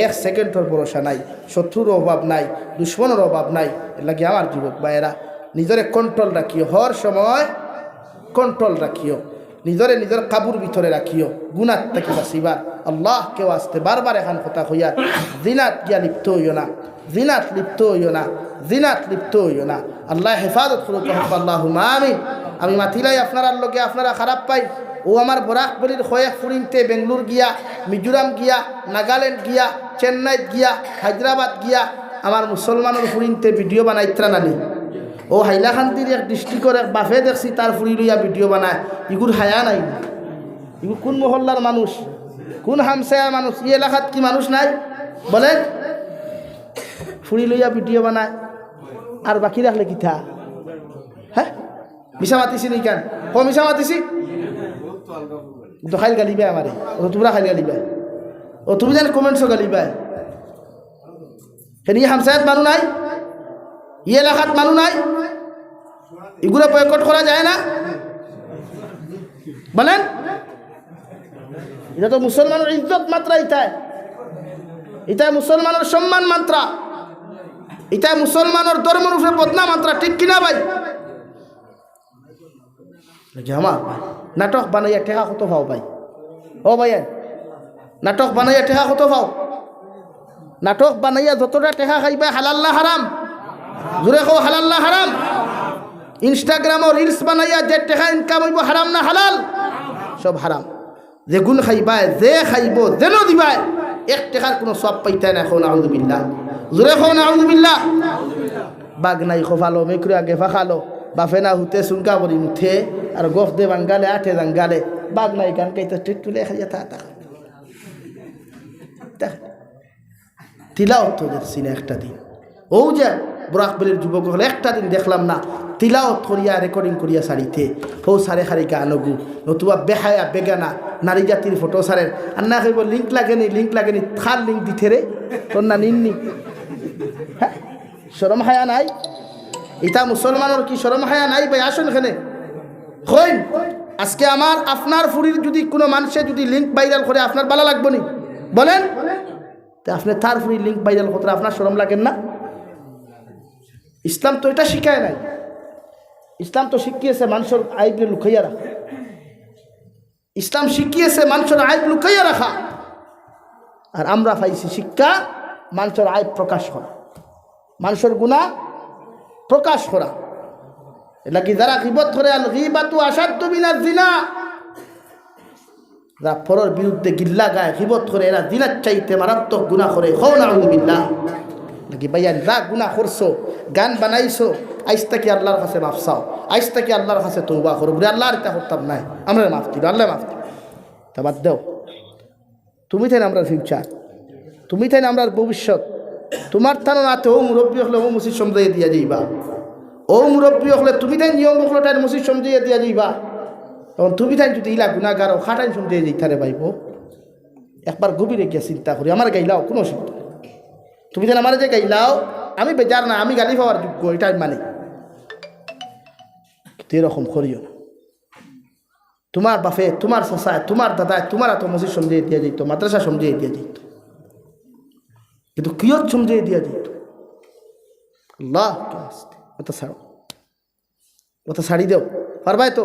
1 সেকেন্ডের ভরসা নাই, শত্রুর অভাব নাই, দুশ্মনের অভাব নাই। এর লাগি আমার যুবক ভাইয়েরা নিজের কন্ট্রোল রাখিও, হর সময় কন্ট্রোল রাখিও, নিজের কাবুর ভিতরে রাখিও। গুনাত থেকে বাঁচিবার আল্লাহ কেউ আসতে বারবার এখন কথা হইয়া জিনাত গিয়া লিপ্ত হইও না, জিনাত লিপ্ত হইও না, জিনাত লিপ্ত হইও না। আল্লাহ হেফাজত করুক। আল্লাহুম্মা আমিন। আমি মাতিলাই আপনার লোকে আপনারা খারাপ পাই। ও আমার বরাক বলির কয়েক ফুরিনতে বেঙ্গলোর গিয়া, মিজোরাম গিয়া, নাগাল্যান্ড গিয়া, চেন্নাইত গিয়া, হায়দ্রাবাদ গিয়া আমার মুসলমানের ফুরিনতে ভিডিও বানাইত্রা নানি। ও হাইলাকান্দির এক ডিস্ট্রিক্টর এক বাফে দেখছি তার ফুরি লইয়া ভিডিও বানায়। ইগুর হায়া নাই, ইগুর কোন মহল্লার মানুষ, কোন হামসায়া মানুষ? এই এলাকাত কি মানুষ নাই বলেন? ফুরি লইয়া ভিডিও বানায় আর বাকি রাখলে কিথা? হ্যাঁ মিশা মাতিছি নি কেন? মিশা মাতিছি তো খাইল গালিবে আমারে। ও তোমরা খাইল গালিবে, ও তুমি জানি কমেন্টসও গালিবে। হেনি হামসায়াত মানুষ নাই, ই এলাকাত মানুষ নাই, এগুলো বয়কট করা যায় না বলেন? এটা তো মুসলমানের ইজ্জত মাত্রা, এটাই মুসলমানের সম্মান মাত্রা, এটাই মুসলমানের ধর্মের উপরে বদনা মাত্রা। ঠিক কিনা ভাই? আমার নাটক বানাইয়া টেকা কত পাও ভাই? ও ভাই নাটক বানাইয়া টেকা কত পাও? নাটক বানাইয়া যতটা টেকা খাইবা হালাল না হারাম? জোরে কও হালাল না হারাম? ইনস্টাগ্রামও রিলস বানাইয়া যে টেকা ইনকাম হইব হারাম না হালাল? সব হারাম। যেগুন খাইবা যে খাইব যেন দিবাই এক টেকার কোনো সব পাইতে না। এখন আউযুবিল্লাহ, জোরে কোন আউযুবিল্লাহ। বাঘ নাই খোফালো মেকুরি আগে ফাঁকালো বাফে না হুতে সুনকা বলি মুথে আর গফ দে বাঙ্গালে আঠে জাঙ্গালে বাঘ নাই গান গাইতে টিটুলে খাইয়া তা তিলাওয়াত তো দেখছি না একটা দিন। ও যে বরাকবেলের যুবক হলে একটা দিন দেখলাম না তিলাওয়াত করিয়া রেকর্ডিং করিয়া শাড়িতে ফৌ সারে খারি গানগু নতুবা বেহায়া বেগানা নারী জাতির ফটো সারের আর না খাইব লিঙ্ক লাগেনি থার লিঙ্ক দিতে রে তোর না নিননি। হ্যাঁ শরম হায়া নাই? এটা মুসলমানের কি শরম হায়া নাই ভাই? আসুন এখানে হইন আজকে আমার আপনার ফুরির যদি কোনো মানুষে যদি লিঙ্ক ভাইরাল করে আপনার ভালো লাগবে নি বলেন? তা আপনি তার ফুরির লিঙ্ক ভাইরাল করতে আপনার শরম লাগেন না? ইসলাম তো এটা শিখায় নাই। ইসলাম তো শিখিয়েছে মানুষের আইব লুকাইয়া রাখা। ইসলাম শিখিয়েছে মানুষের আইব লুকাইয়া রাখা, আর আমরা পাইছি শিক্ষা মানুষের আইব প্রকাশ করা, মানুষের গুনাহ প্রকাশ করা। এটা কি যারা গীবত করে আল গীবাতু আশাদ্দু মিনাজ জিনা, যারা পরের বিরুদ্ধে গিল্লা গায় গীবত করে এরা জিনার চাইতে মারাত্মক গুনাহ করে। হও নাউযুবিল্লাহ। নাকি ভাইয়া যা গুনাহ করছো গান বানাইছো আইসটা কি আল্লাহর কাছে মাফ চাও, আইসটা কি আল্লাহর কাছে তওবা করো, বলে আল্লাহর এটা করতাম নাই আমরা মাফ দিল, আল্লাহ মাফ দিল। তা বাদ দাও, তুমি তাই আমরা ফিউচার, তুমি তাই আমরা ভবিষ্যৎ। তোমার থানো নাতে ও মুরব্বী হলে ও মসজিদ সমঝাইয়া দিয়া যাইবা, ও মুরব্বী হলে তুমি তাই নিয়ম হলো তাই মসজিদ সমঝাইয়া দিয়া যাইবা। তখন তুমি তাই যদি ইলা গুনাহগার ও খাটাই সমঝাইয়া যাইতারে পাইব। একবার গভীরে গিয়া চিন্তা করি, আমার গাইলাও কোনো অসুবিধা, তুমি যেন আমার যে গাইলাও আমি বেজার না, আমি গালি পাওয়ার যোগ্য, এটা আমি মানি। এরকম করিও না। তোমার বাপে, তোমার চাচায়, তোমার দাদায় তোমার এত মসজিদ সমঝিয়ে দিয়া যেত, মাদ্রাসা সমঝিয়ে দিয়া যেত, কিন্তু কিয়ত সমঝিয়ে দিয়া যেত। আল্লাহ ওটা ছাড়ো, ওটা ছাড়ি দেও পারবাই তো।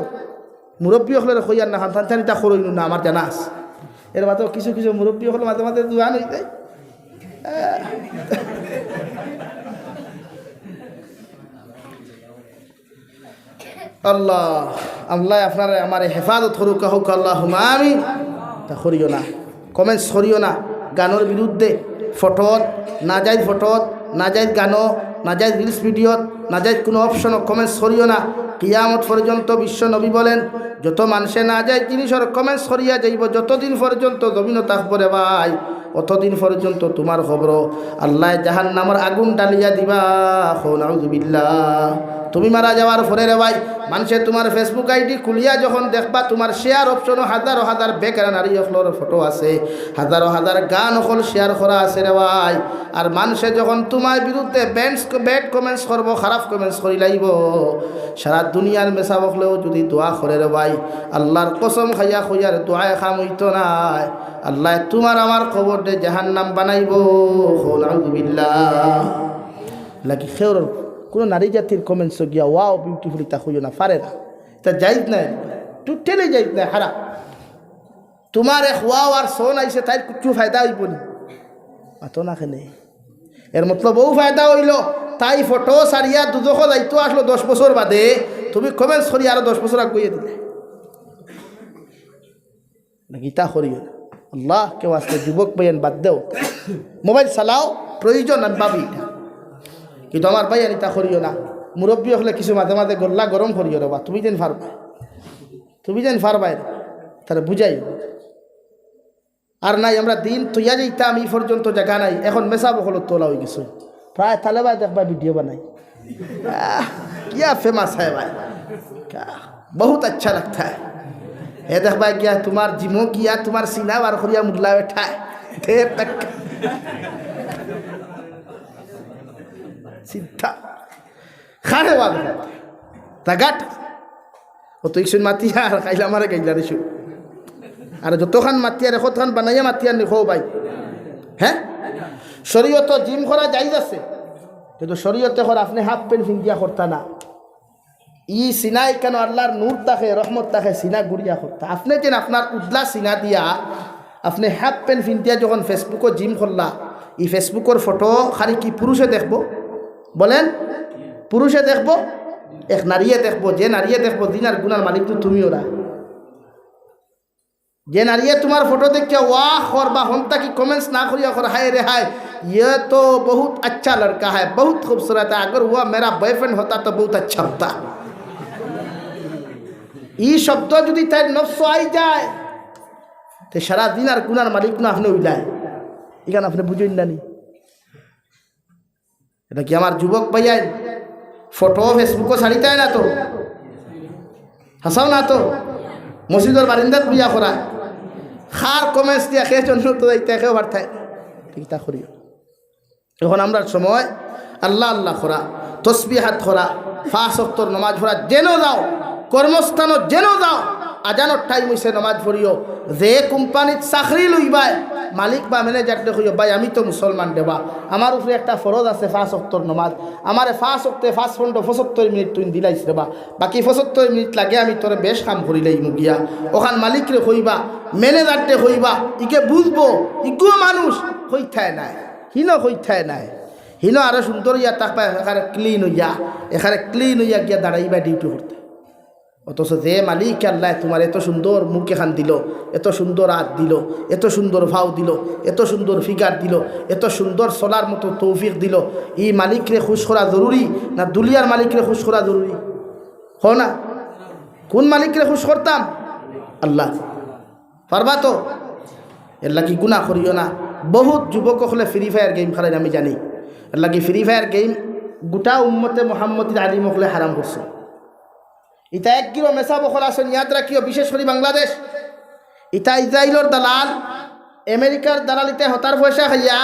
মুরব্বী হলে কইয়ার না খান থানটা করইন না, আমার জানা আছে। এর মাত্র কিছু কিছু মুরব্বী হলে মাঝে মাঝে দুয়ান হয়ে যায়। আল্লাহ আল্লাহ আপনার আমার হেফাজত করুক হোক, আল্লাহুম্মা আমিন। তা করিও না, কমেন্টস করিও না গানের বিরুদ্ধে, ফটোত নাজাইজ, ফটোত নাজাইজ গানো, নাজাইজ রিলস ভিডিওত, নাজাইজ কোনো অপশন কমেন্টস করিও না। কিয়ামত পর্যন্ত বিশ্ব নবী বলেন যত মানুষে নাজাইজ জিনিসের কমেন্টস করিয়া যাইব, যতদিন পর্যন্ত জমিন থাকবো রে ভাই অতদিন পর্যন্ত তোমার খবর আল্লাহ জাহান্নামের আগুন ডালিয়া দিবা। নাউযুবিল্লাহ। তুমি মারা যাওয়ার পরে রে ভাই মানুষে তোমার ফেসবুক আইডি খুলিয়া যখন দেখবা তোমার শেয়ার অপশনও হাজারো হাজার বেকার নারী অকলের ফটো আছে, হাজারো হাজার গান অকল শেয়ার করা আছে রে ভাই। আর মানুষে যখন তোমার বিরুদ্ধে ব্যাড কমেন্টস করবো, খারাপ কমেন্টস করি লাইব, সারা দুনিয়ার মেসা বকলেও যদি দোয়া করে রে ভাই আল্লাহর কসম খাইয়া খুঁজার দোয়ায় খাম হইতো নাই, আল্লাহ তোমার আমার খবর দে জাহান্নাম বানাইব। নাউযুবিল্লাহ। লাগি খেওর কোনো নারী জাতির কমেন্টস গিয়া ওয়াও বিউটিফুল তা খুঁজো না, পারে না, তা যাইজ নাই, টোটালি যাইজ নাই, হারা। তোমার এক ওয়াও আর সোন আইসে তাই কিছু ফায়দা হইব নি? মাতো না খেলে এর মতলব বউ ফায়দা হইল তাই ফটো সারিয়া দুদক যাইতো আসলো 10 বছর বাদে, তুমি কমেন্টস করি আরো 10 বছর আগুয়ে দিলে। গীতা করিও না। আল্লাহ কেউ আসলে যুবক বইয়েন বাদ দেও, মোবাইল চালাও প্রয়োজন আমি ভাবি, কিন্তু আমার ভাই আনিতা করিও না। মুরব্বী হলে কিছু মাঝে মাঝে গল্লা গরম করিও রে বা, তুমি যেন ফারবা, তুমি যেন ফারবাই তাহলে বুঝাই। আর নাই আমরা দিন তৈয়া যাইতাম এই পর্যন্ত জায়গা নাই, এখন মেসা বকল তোলা হয়ে গেছো প্রায় তালে ভাই দেখবা ভিডিও বানাই, क्या फेमस है भाई, क्या बहुत अच्छा लगता है। ये देख भाई क्या तुम्हार जिमो किया, तुम्हार सीना बार खुरिया मुगला बैठा है देर तक सीधा खाने वाला तगाट वो तो एक मातिया खाइला मारे गईला रे शु আর যতখান মাতিয়া রেখো তখন বানাইয়া মাতিয়া নিখো ভাই। হ্যাঁ শরীয়ত জিম করা জায়েজ আছে, কিন্তু শরীয়তে করা আপনি হাফ প্যান্ট ফিঙ্গিয়া করতা না। ই সিনাই কেন আল্লাহর নূর তাকে রহমত তাকে সিনা গুড়িয়া করতা। আপনি যেন আপনার উদলা সিনা দিয়া আপনি হাফ প্যান্ট ফিন্তিয়া যখন ফেসবুকও জিম করলা, এই ফেসবুকের ফটো খালি কি পুরুষে দেখব বলেন? পুরুষে দেখব, এক নারীয়ে দেখব। যে নারীয়ে দেখব দিন আর গুনার মালিক তো তুমি ওরা। যে নারিয়ে तुम्हार फोटो देख के वाह और बा हम तक कमेंट्स ना करिए और हाय रे हाय ये तो बहुत अच्छा लड़का है, बहुत खूबसूरत है, अगर हुआ मेरा बॉयफ्रेंड होता तो बहुत अच्छा होता। ये शब्द যদি তার নফস আই যায় তে সারা দিন আর গুনার মালিক না আপনি উইলায়। এখানে আপনি বুঝেন না নি? এটা কি আমার যুবক ভাইয়া ফটো ফেসবুকে ছাড়িতে না তো? হাসাও না তো? মসজিদের বারিন্দাত পূজা করা খার কমেন্টস দিয়া খেয়ে জন্য তো যাইতে খেয়েও বার্তায় ঠিক তা করিও। এখন আমরা সময় আল্লাহ আল্লাহ করা, তসবিহাত করা, 5 ওয়াক্তের নামাজ পড়া, যেন যাও কর্মস্থানও যেন যাও আজানোর টাইম হইছে নামাজ পড়িও। যে কোম্পানির চাকরি লইবাই মালিক বা ম্যানেজারকে কইও ভাই আমি তো মুসলমান দেবা, আমার উপরে একটা ফরজ আছে 5 ওয়াক্তের নামাজ, আমারে 5 ওয়াক্তে 5 ঘন্টা 75 মিনিট তুই দিলাইছ দেবা, বাকি 75 মিনিট লাগে আমি তোরে বেশ কাম করিলেই মুগিয়া। ওখান মালিকরে কইবা, ম্যানেজারকে কইবা, ইকে বুঝবো ইকুও মানুষ হইথায় নাই, হিন হইথায় নাই, হিন আরো সুন্দর ইয়া তাকবা এখানে ক্লিন হইয়া গিয়া দাঁড়াইবা ডিউটি করতে। অথচ যে মালিক আল্লাহ তোমার এত সুন্দর মুখ এখান দিল, এত সুন্দর হাত দিল, এত সুন্দর ভাও দিল, এত সুন্দর ফিগার দিল, এত সুন্দর চলার মতো তৌফিক দিল, এই মালিকরে খুশ করা জরুরি না দুলিয়ার মালিকরে খুশ করা জরুরি? হ না? কোন মালিকরে খুশ করতাম? আল্লাহ। পারবা তো? এর লাগি গুনাহ করিও না। বহুত যুবক হলে ফ্রি ফায়ার গেম খেলেন আমি জানি, এর লাগি ফ্রি ফায়ার গেম গোটা উম্মতে মুহাম্মদীর আলিম হলে হারাম করছে। ইটা 1 কিলো মেসা বখল আসেন, ইয়াদ রাখিও, বিশেষ করে বাংলাদেশ। ইটা ইসরায়েলের দালাল, আমেরিকার দালাল, ইটা হতার পয়সা খাইয়া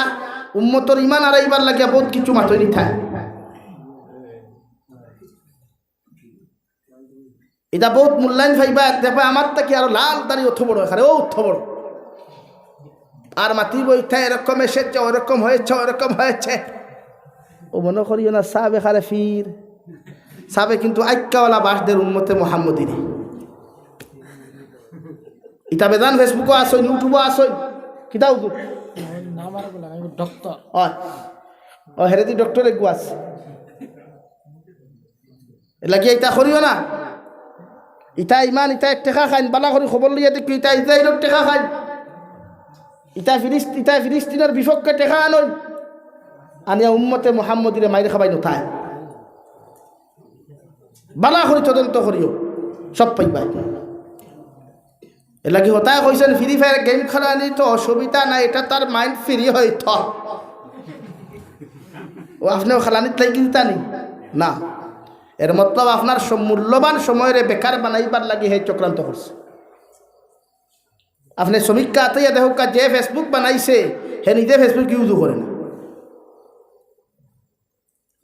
উম্মতর ইমান আড়াইবার লাগিয়া বহুত কিছু মাথই নিথায়। এটা বহুত মূল্যায়ন ভাইবা, দেখবা আমার তাকে আরো লাল দাড়ি অথ বড় এখানে ও অথ বড় আর মাতিব ইটা এরকম এসেছে, ওরকম হয়েছে, ওরকম হয়েছে। ও মনে করিও না সাবে খারে ফির সাবে কিন্তু আইক্কাওয়ালা বাসদের উম্মতে মুহাম্মদীর। ইটা বেদান ফেসবুকও আসই, ইউটিউবও আসই, কিতা হুজুর নাম আর বলা ডক্টর ও হেরেদি ডক্টর একগু আছে। এলা কি ইটা করিও না? ইটা ইমান ইটা এক টাকা খাইন বালা করে খবর লইয়া দেখি ইটা ইসরায়েলের টাকা খাইন, ইটা ফিলিস্তিনের বিপক্ষে টাকা আনই আনিয়া উম্মতে মুহাম্মদীরে মাইরে খাবাই নথায়। বালা করে তদন্ত করিও, সব পাইবা। এ লাগি হতায় কইছেন ফ্রি ফায়ার গেম খেলা নি তো অসুবিধা নাই, এটা তার মাইন্ড ফ্রি হইত। ও আপনিও খেলানিত লাগি দিতানি না, এর মতলব আপনার মূল্যবান সময়ের বেকার বানাইবার লাগি হে চক্রান্ত করছে। আপনি সমীক্ষা আতাইয়া দেখুক যে ফেসবুক বানাইছে হে নিজে ফেসবুক ইউজও করে না,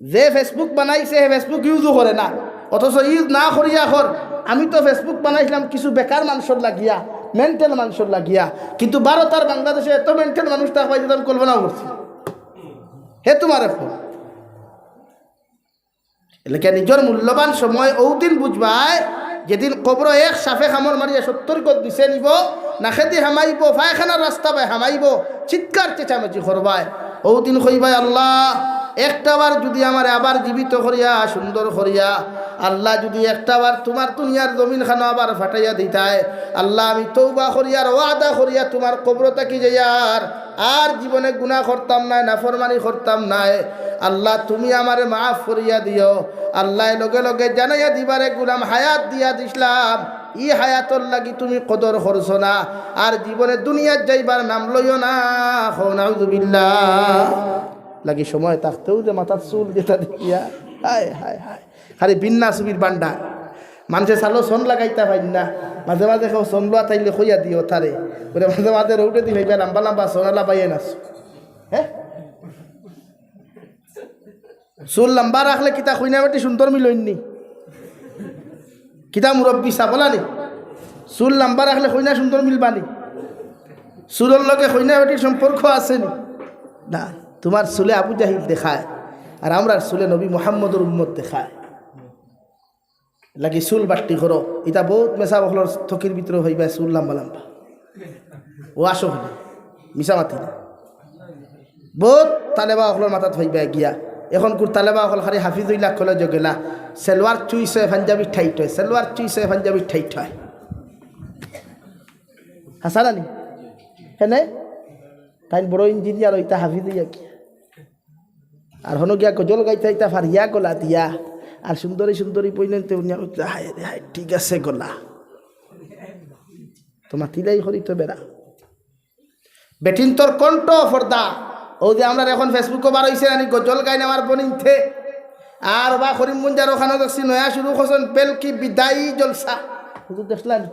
যে ফেসবুক বানাইছে হে ফেসবুক ইউজও করে না। অথচ ইউজ না করিয়া কর আমি তো ফেসবুক বানাইছিলাম কিছু বেকার মানুষের লাগিয়া, মেন্টাল মানুষের লাগিয়া, কিন্তু ভারত আর বাংলাদেশে এত মেন্টাল মানুষ থাকবে যেটা আমি কল্পনাও করছি। হে তোমার এখন এলাকা নিজের মূল্যবান সময় ওদিন বুঝবাই যেদিন কবর এক সাফে খামর মারিয়া 70 গজ দিছে নিব, নাখেদি হামাইব, পায়খানার রাস্তা পায় হামাইব, চিৎকার চেঁচামেচি করবায়। ওদিন কইবাই আল্লাহ একটাবার যদি আমার আবার জীবিত করিয়া সুন্দর করিয়া আল্লাহ যদি একটাবার তোমার দুনিয়ার জমিন খানা আবার ফাটাইয়া দিতায়, আল্লাহ আমি তওবা করিয়ার ওয়াদা করিয়া তোমার কবর তাকি যাইয়ার আর জীবনে গুনাহ করতাম না, নাফরমানি করতাম না। আল্লাহ তুমি আমারে মাফ করিয়া দিও। আল্লাহ লগে লগে জানাইয়া দিবারে গুলাম হায়াত দিয়া দিছিলাম, ই হায়াতর লাগি তুমি কদর করছো না, আর জীবনে দুনিয়ার যাইবার নাম লইও না। নাউযুবিল্লাহ লাগি সময় থাকতেও যে মাথার চুল যেটা দেখিয়া হায় হায় হায় খালি বিন্না সুবির বান্ডা মানুষে চালো সন লাগাইতা পাই না, মাঝে মাঝে কেউ সন লোয়া থাইলে খইয়া দিও তারে ওরে মাঝে মাঝে রৌটে দি ভাইবা লম্বা লম্বা সোনালা পাইয়ে নাচ। হ্যাঁ চুল লম্বা রাখলে কিতা খুইনা বেটি সুন্দর মিলইনি, কিতা মুরব্বী চা বলানি চুল লম্বা রাখলে খুইনা সুন্দর মিলবানি? চুলের লগে খুইনা বেটির সম্পর্ক আসেনি না। তোমার চুলে আবু জাহিল দেখায় আর আমরার চুলে নবী মুহাম্মদুর উম্মত দেখায়। লাগি চুল বাট্টি করো, এটা বহুত মেসা বখলর থকির ভিতরে হইবা চুল লম্বা লম্বা। ও আসো হলে মিশা মাতি না বহুত তালেবা অকলের মাথাত হইবা গিয়া এখন কুর তালেবা অকল খালি হাফিজুল্লাহ কলেজ গেলা সেলওয়ার চুইছে পাঞ্জাবি ঠাইট হয় সেলওয়ার চুইছে পাঞ্জাবি ঠাইট হয় হাসানানি হেনে তাই বড় ইঞ্জিনিয়ার হইতা হাফিজ হইয়া গিয়া আর হনো গিয়া গজল গাইতে হইতা ফারিয়া গলা দিয়া আর সুন্দরী সুন্দরী পইলেনতে উনিয়া কইতা হায় রে হায় ঠিক আছে গলা তোমার তিলাই হরিত বেড়া বেটিন তোর কণ্ঠ ফর্দা ও যে আমরা এখন ফেসবুকে বার হইছে আনি গজল গাই নেওয়ার বনিনতে আর বা করিমগঞ্জের ওখানে দেখছি নয়া শুরু করছেন পেলকি বিদায়ী জলসা হুজুর দেখলেন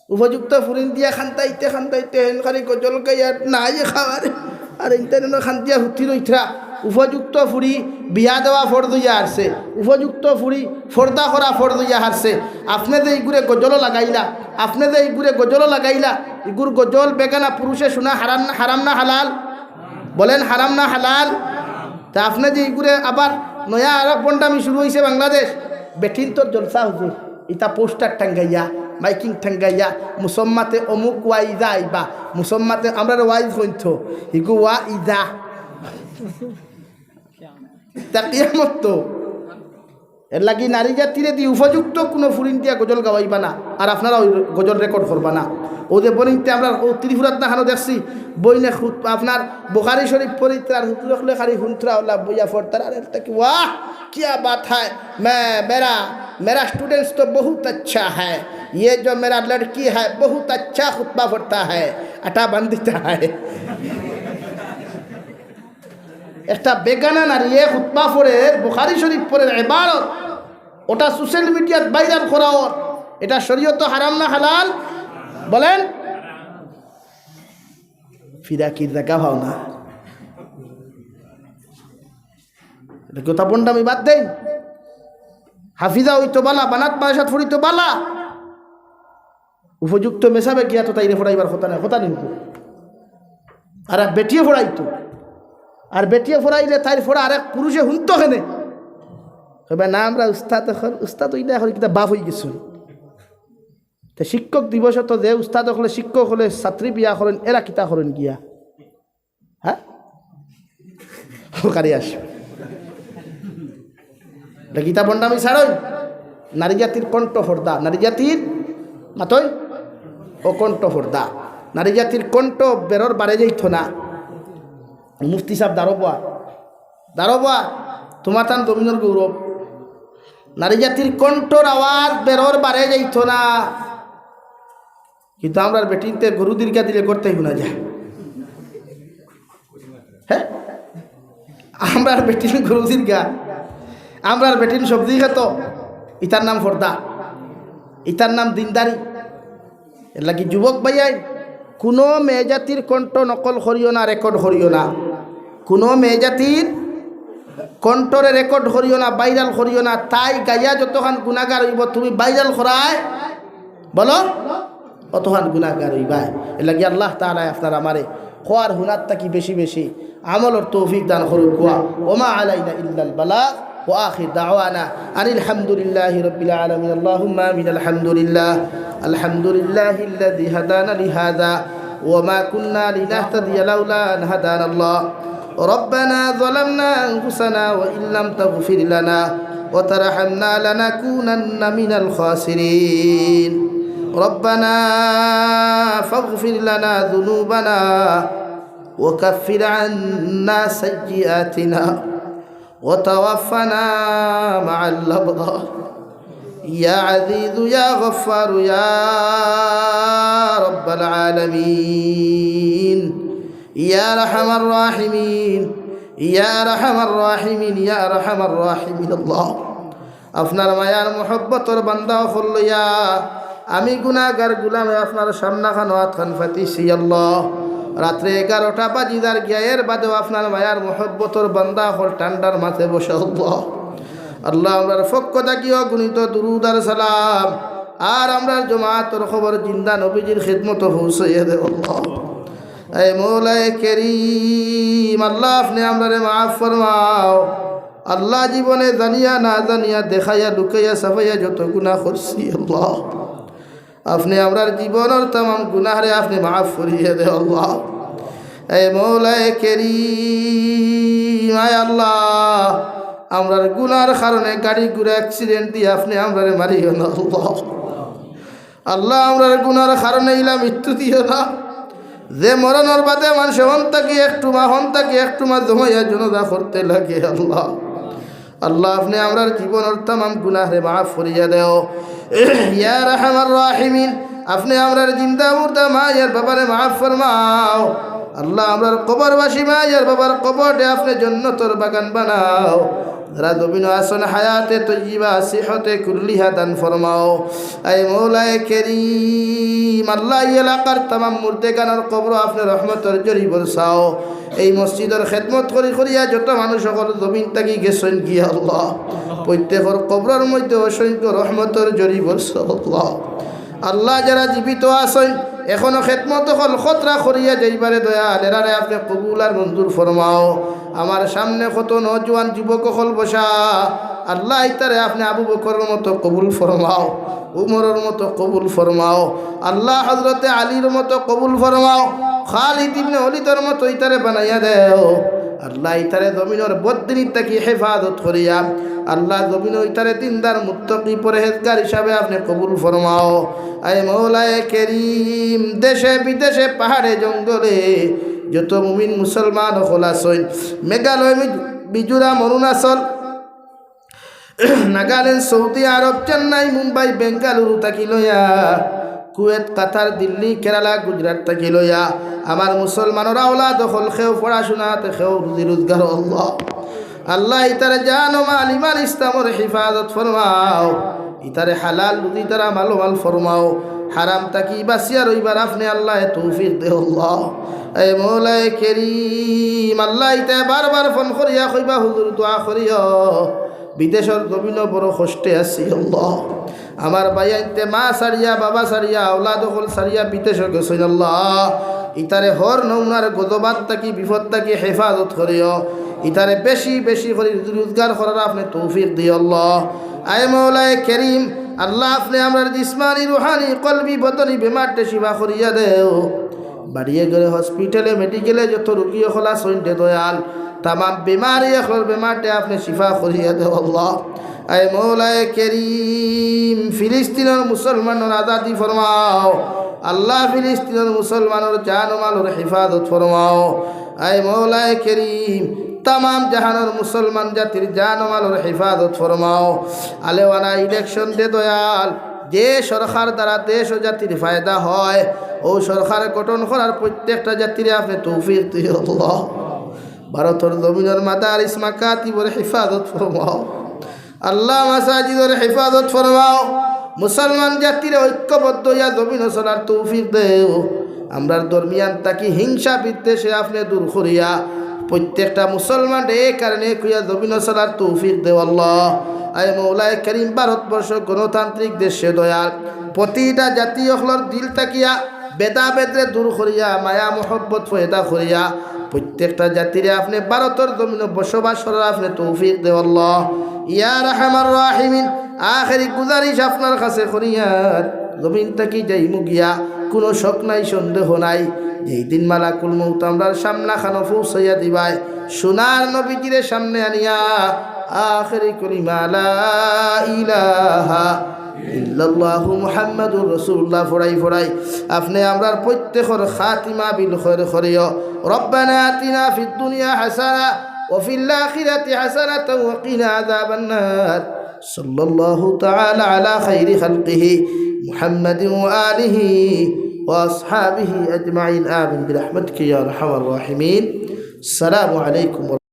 উপযুক্ত ফুরিন দিয়া খান্তাইতে খান্তাইতে হেনখানি গজল গাই আর নাই খাওয়ার আর ইন্টারনেট খান্তিয়া হুতি রইথা উপযুক্ত ফুরি বিয়া দেওয়া ফর্দইয়া হারছে উপযুক্ত ফুরি ফর্দা করা ফর্দইয়া হারছে আপনি যে ইগুরে গজল লাগাইলা আপনি যে ইগুরে গজল লাগাইলা ইগুর গজল বেগানা পুরুষে শোনা হারাম না হালাল বলেন হারাম না হালাল তা আপনি যে ইগুরে আবার নয়া আরব বন্ডামি শুরু হয়েছে বাংলাদেশ বেঠিন তোর জলসা হুজুর ইতা পোস্টার টাঙ্গাইয়া মাইকিং টাঙ্গাইয়া মুসম্মাতে অমুক ওয়াইজা আইবা মুসম্মাতে আমরা ওয়াইজ হইত ইগু ওয়া ইজা তা কিয়ামত তো এর লাগি নারী জাতিরে দিয়ে উপযুক্ত কোনো ফুরিন দিয়া গজল গাওয়াইবা না আর আপনারা ওই গজল রেকর্ড করবা না ও যে বনিতে আমরা ও ত্রিপুরাত না খানো দেখছি বইনে আপনার বুখারি শরীফ পরিত্রার হুতুরখলে খালি হুন্ত্রা ওলা বইয়া ফরতার আর এটা কি वाह क्या बात है मैं मेरा स्टूडेंट्स तो बहुत अच्छा है ये जो मेरा लड़की है बहुत अच्छा खुतबा पढ़ता है अटा बंद देता है একটা বেগানা নারী খুতবা পড়ে বুখারী শরীফ পড়ে ইবারত ওটা সোশ্যাল মিডিয়াত ভাইরাল করা এটা শরীয়ত হারাম না হালাল বলেন ফিরা কি জায়গা ভাও না এটা কথা বন্ধ আমি বাদ দেই হাফিজা হইতো বালা বানাত বাসাত ফড়িতো বালা উপযুক্ত মেসাবে গিয়া তো তাইরে ফড়াইবার কথা না কথা নিন আর বেটিয়ে ফড়াইতো আর বেটিয়ে ফড়াইলে তাইর ফড়া আরেক পুরুষে হুনতো কেনে কইবা না আমরা উস্তাদ এখন উস্তাদ হইলে এখন কিতা বাপ হয়ে গেছো তে শিক্ষক দিবস তো যে উস্তাদ হলে শিক্ষক হলে ছাত্রী বিয়া করেন এরা কিতা করেন গিয়া হ্যাঁ কারি আসবে এটা গীতা বন্ডামি ছাড়ই নারী জাতির কণ্ঠ ফর্দা নারী জাতির মাতই ও কণ্ঠ ফর্দা নারী জাতির কণ্ঠ বেরোর বাড়ে যাইত না মুফতি সাহেব দারোবা তোমার তান জমিনের গৌরব নারী জাতির কণ্ঠর আওয়াজ বেরোর বাড়ে যাইত না কিন্তু আমরা বেটিনতে গরু দীর্ঘা দিলে করতেই শোনা যায় হ্যাঁ আমরা বেটিন গরু দীর্ঘা আমরা বেটিন সবজি খেত ইতার নাম ফর্দা ইতার নাম দিনদারি এর লাগি যুবক ভাইয়াই কোনো মেয়ে জাতির কণ্ঠ নকল করিও না রেকর্ড করিও না কোনো মেয়ে জাতির কণ্ঠরে রেকর্ড করিও না ভাইরাল করিও না তাই গাইয়া যতখান গুণাগার হইব তুমি ভাইরাল করায় বলো অতখান গুণাগার হইবা এর লাগি আল্লাহ তাআলা আপনার আমারে খোয়ার হুনার থাকি বেশি বেশি আমলের তৌফিক দান করুক ওমা আলাইনা ইল্লাল বালাগ وآخر دعوانا أن الحمد لله رب العالمين اللهم آمين الحمد لله الذي هدانا لهذا وما كنا لنهتدي لولا أن هدانا الله ربنا ظلمنا أنفسنا وإن لم تغفر لنا وترحمنا لنكونن من الخاسرين ربنا فاغفر لنا ذنوبنا وكفر عنا سيئاتنا وتوفنا مع الأبرار يا عزيز يا غفار يا رب العالمين يا أرحم الراحمين يا أرحم الراحمين يا أرحم الراحمين الله আপনার মায়ার মহব্বতর বান্দা হল্লইয়া আমি গুনাহগার গোলামে আপনার সামনা খান ওয়াত খান ফাতিছি আল্লাহ রাত্রে 11টা বাজিদার গিয়ায়ের বাদেও আপনার মায়ার মহব্বতর বান্দা হল ঠান্ডার মাঝে বসে আল্লাহ আমরার পক্ষ থাকিও গুণিত দুরুদ আর সালাম আর আমরা জমাতের খবর জিন্দা নবীজির খিদমত পৌঁছাইয়া দেব আল্লাহ এই মৌলায়ে কারীম আল্লাহ আপনি আমরারে মাফ ফরমাও আল্লাহ জীবনে জানিয়া না জানিয়া দেখাইয়া লুকাইয়া সাফাইয়া যত গুনাহ করছি আল্লাহ আপনি আমরার জীবনের तमाम গুনাহরে আপনি মাফ করিয়ে দেও আল্লাহ এ মৌলায়ে কারীম আয় আল্লাহ আমরার গুনার কারণে গাড়ি ঘুরে অ্যাক্সিডেন্ট দিয়ে আপনি আমরারে মারিও না আল্লাহ। আল্লাহ আমরার গুনার কারণে ইলা মৃত্যু দিও না। যে মরণের বাদে মানুষ হন তাকে একটু মা জমাইয়া জনদা করতে লাগে আল্লাহ। আল্লাহ আপনি আমরার জীবনের তামাম গুনাহে মাফ করিয়া দেও ইয়া রাহমার রাহিমিন। আপনি আমরার জিন্দা মুর্দা মায়ের বাবারে মাফ ফরমাও আল্লাহ। আমরার কবরবাসী মায়ের বাবার কবরে আপনি জান্নাতের বাগান বানাও। যারা জমিন আসন হায়াতে তৈয়বা সিহতে কুল্লিহা দান ফরমাও। আয় মৌলায়ে কারীম আল্লাহ এই এলাকার তামাম মুর্দেগানের কবর আপনি রহমতের জরি বরসাও। এই মসজিদের খেদমত করিয়া যত মানুষ সকল জমিন থাকি গেছেন গিয়া আল্লাহ প্রত্যেকের কবরের মধ্যে অসংখ্য রহমতের জরি বরসাও আল্লাহ। আল্লাহ যারা জীবিত আছেন এখনো খেদমত হল খতরা করিয়া যাইবারে দয়াল এরারে আপনি কবুল আর মঞ্জুর ফরমাও। আমার সামনে কত নজওয়ান যুবক হল বসা আল্লাহ ইতারে আপনি আবু বকরের মতো কবুল ফরমাও, উমরের মতো কবুল ফরমাও, আল্লাহ হযরতে আলীর মতো কবুল ফরমাও, খালিদ ইবনে ওলীদের মতো ইতারে বানাইয়া দেও আল্লাহ। ইতারে জমিনের বদদিনীর তাকি হেফাজত করিয়া আল্লাহ জমিন ইতারে দিনদার মুত্তাকি পরহেজগার হিসাবে আপনি কবুল ফরমাও। আয় মৌলায়ে কারীম দেশে বিদেশে পাহাড়ে জঙ্গলে যত মুমিন মুসলমান হল আছেন মেঘালয় মিজোরাম অরুণাচল নাগাল্যান্ড সৌদি আরব চেন্নাই মুম্বাই বেঙ্গালুরু থাকি লইয়া কুয়েত কাতার দিল্লি কেরালা গুজরাট থাকি লইয়া আমার মুসলমানরা ওলাদ হল খেও পড়াশোনাতে খেও রুজি রোজগার আল্লাহ। আল্লাহ ইতারে জান ও মাল ইমান ইসলামের হিফাজত ফরমাও। ইতারে হালাল রুজি তারা মাল ফরমাও। হারাম তাকি বাসিয়া রইবার আপনি আল্লাহ তৌফিক দে আল্লাহ। এ মৌলায়ে কারীম আল্লাহ ইতে বারবার ফোন করিয়া কইবা হুজুর দোয়া করিও বিদেশের জমিন বড় কষ্টে আছি আল্লাহ। আমার বাইয়াইতে মা সারিয়া বাবা সারিয়া আওলাদ হল সারিয়া বিদেশে গেছেন আল্লাহ। ইতারে হর নৌনার গজবাত তাকি বিপদ তাকি হেফাজত করিও। ইতারে বেশি বেশি করে রোজগার করার আপনি তৌফিক দিও আল্লাহ। আয় মৌলায়ে কারীম আল্লাহ আপনি আমার জিসমানি রুহানি কলবি বদনি বেমারটে শিফা করিয়া দেও। বাড়িয়ে গেলে হসপিটালে মেডিকেলে যত রুগী হলা সইন্টে দয়াল তামাম বেমারি এখন বেমারটে আপনি শিফা করিয়া দেও আল্লাহ। আয় মৌলায়ে কারীম ফিলিস্তিনের মুসলমানের আজাদি ফরমাও আল্লাহ। ফিলিস্তিনের মুসলমানের জান ও মালের হিফাজত ফরমাও। আয় মৌলায়ে কারীম তামাম জাহানের মুসলমান জাতির জান ও মালের হিফাজত ফরমাও। আলেওয়ানা ইলেকশন দে দয়াল যে সরকার দ্বারা দেশ ও জাতির ফায়দা হয় ও সরকার গঠন করার প্রত্যেকটা জাতির আপনি তৌফিক দিও আল্লাহ। ভারতের জমিনের মাদারিস মাকাতিবের হিফাজত ফরমাও আল্লাহ। মাসাজিদের হিফাজত ফরমাও। মুসলমান জাতির ঐক্যবদ্ধ ইয়া জমিন চলার তৌফিক দেও। আমরার দরমিয়ান তাকি হিংসা বিদ্বেষে আপনি দূর করিয়া প্রত্যেকটা মুসলমান এই কারণে কুইয়া জমিন চলার তৌফিক দেও আল্লাহ। আয় মৌলায়ে কারীম ভারতবর্ষ গণতান্ত্রিক দেশে দয়াল প্রতিটা জাতীয় হলর দিল তাকিয়া বেদাবেদরে দূর করিয়া মায়া মোহব্বত পয়দা করিয়া প্রত্যেকটা জাতিরে আপনি ভারতের জমিনে বসবাস করার আপনি তৌফিক দেও আল্লাহ। ইয়া রাহমার রাহিমিন আখেরি গুজারিশ আপনার কাছে করিয়ার জমিন তাকি যাই মুগিয়া কোনো শক নাই সন্দেহ নাই যেই দিন মালাকুল মউত আমরার সামনা খানো পৌঁছাইয়া দিবাই সোনার নবীজিরে সামনে আনিয়া আখেরি কলিমা লা ইলাহা ইল্লাল্লাহু মুহাম্মাদুর রাসূলুল্লাহ ফরাই আপনি আমরার প্রত্যেকের খাতিমা বিল খৈর করিও। রব্বানা আতিনা ফিদ দুনিয়া হাসানা ওয়া ফিল আখিরাতি হাসানাতাও ওয়া কিনা আযাবান নার। সাল্লাল্লাহু তাআলা আলা খাইরি খালকিহি মুহাম্মাদিন ওয়া আলিহি ওয়া আসহাবিহি আজমাইন আমিন বিরহমাতিকা ইয়া আরহামার রাহিমিন। আসসালামু আলাইকুম।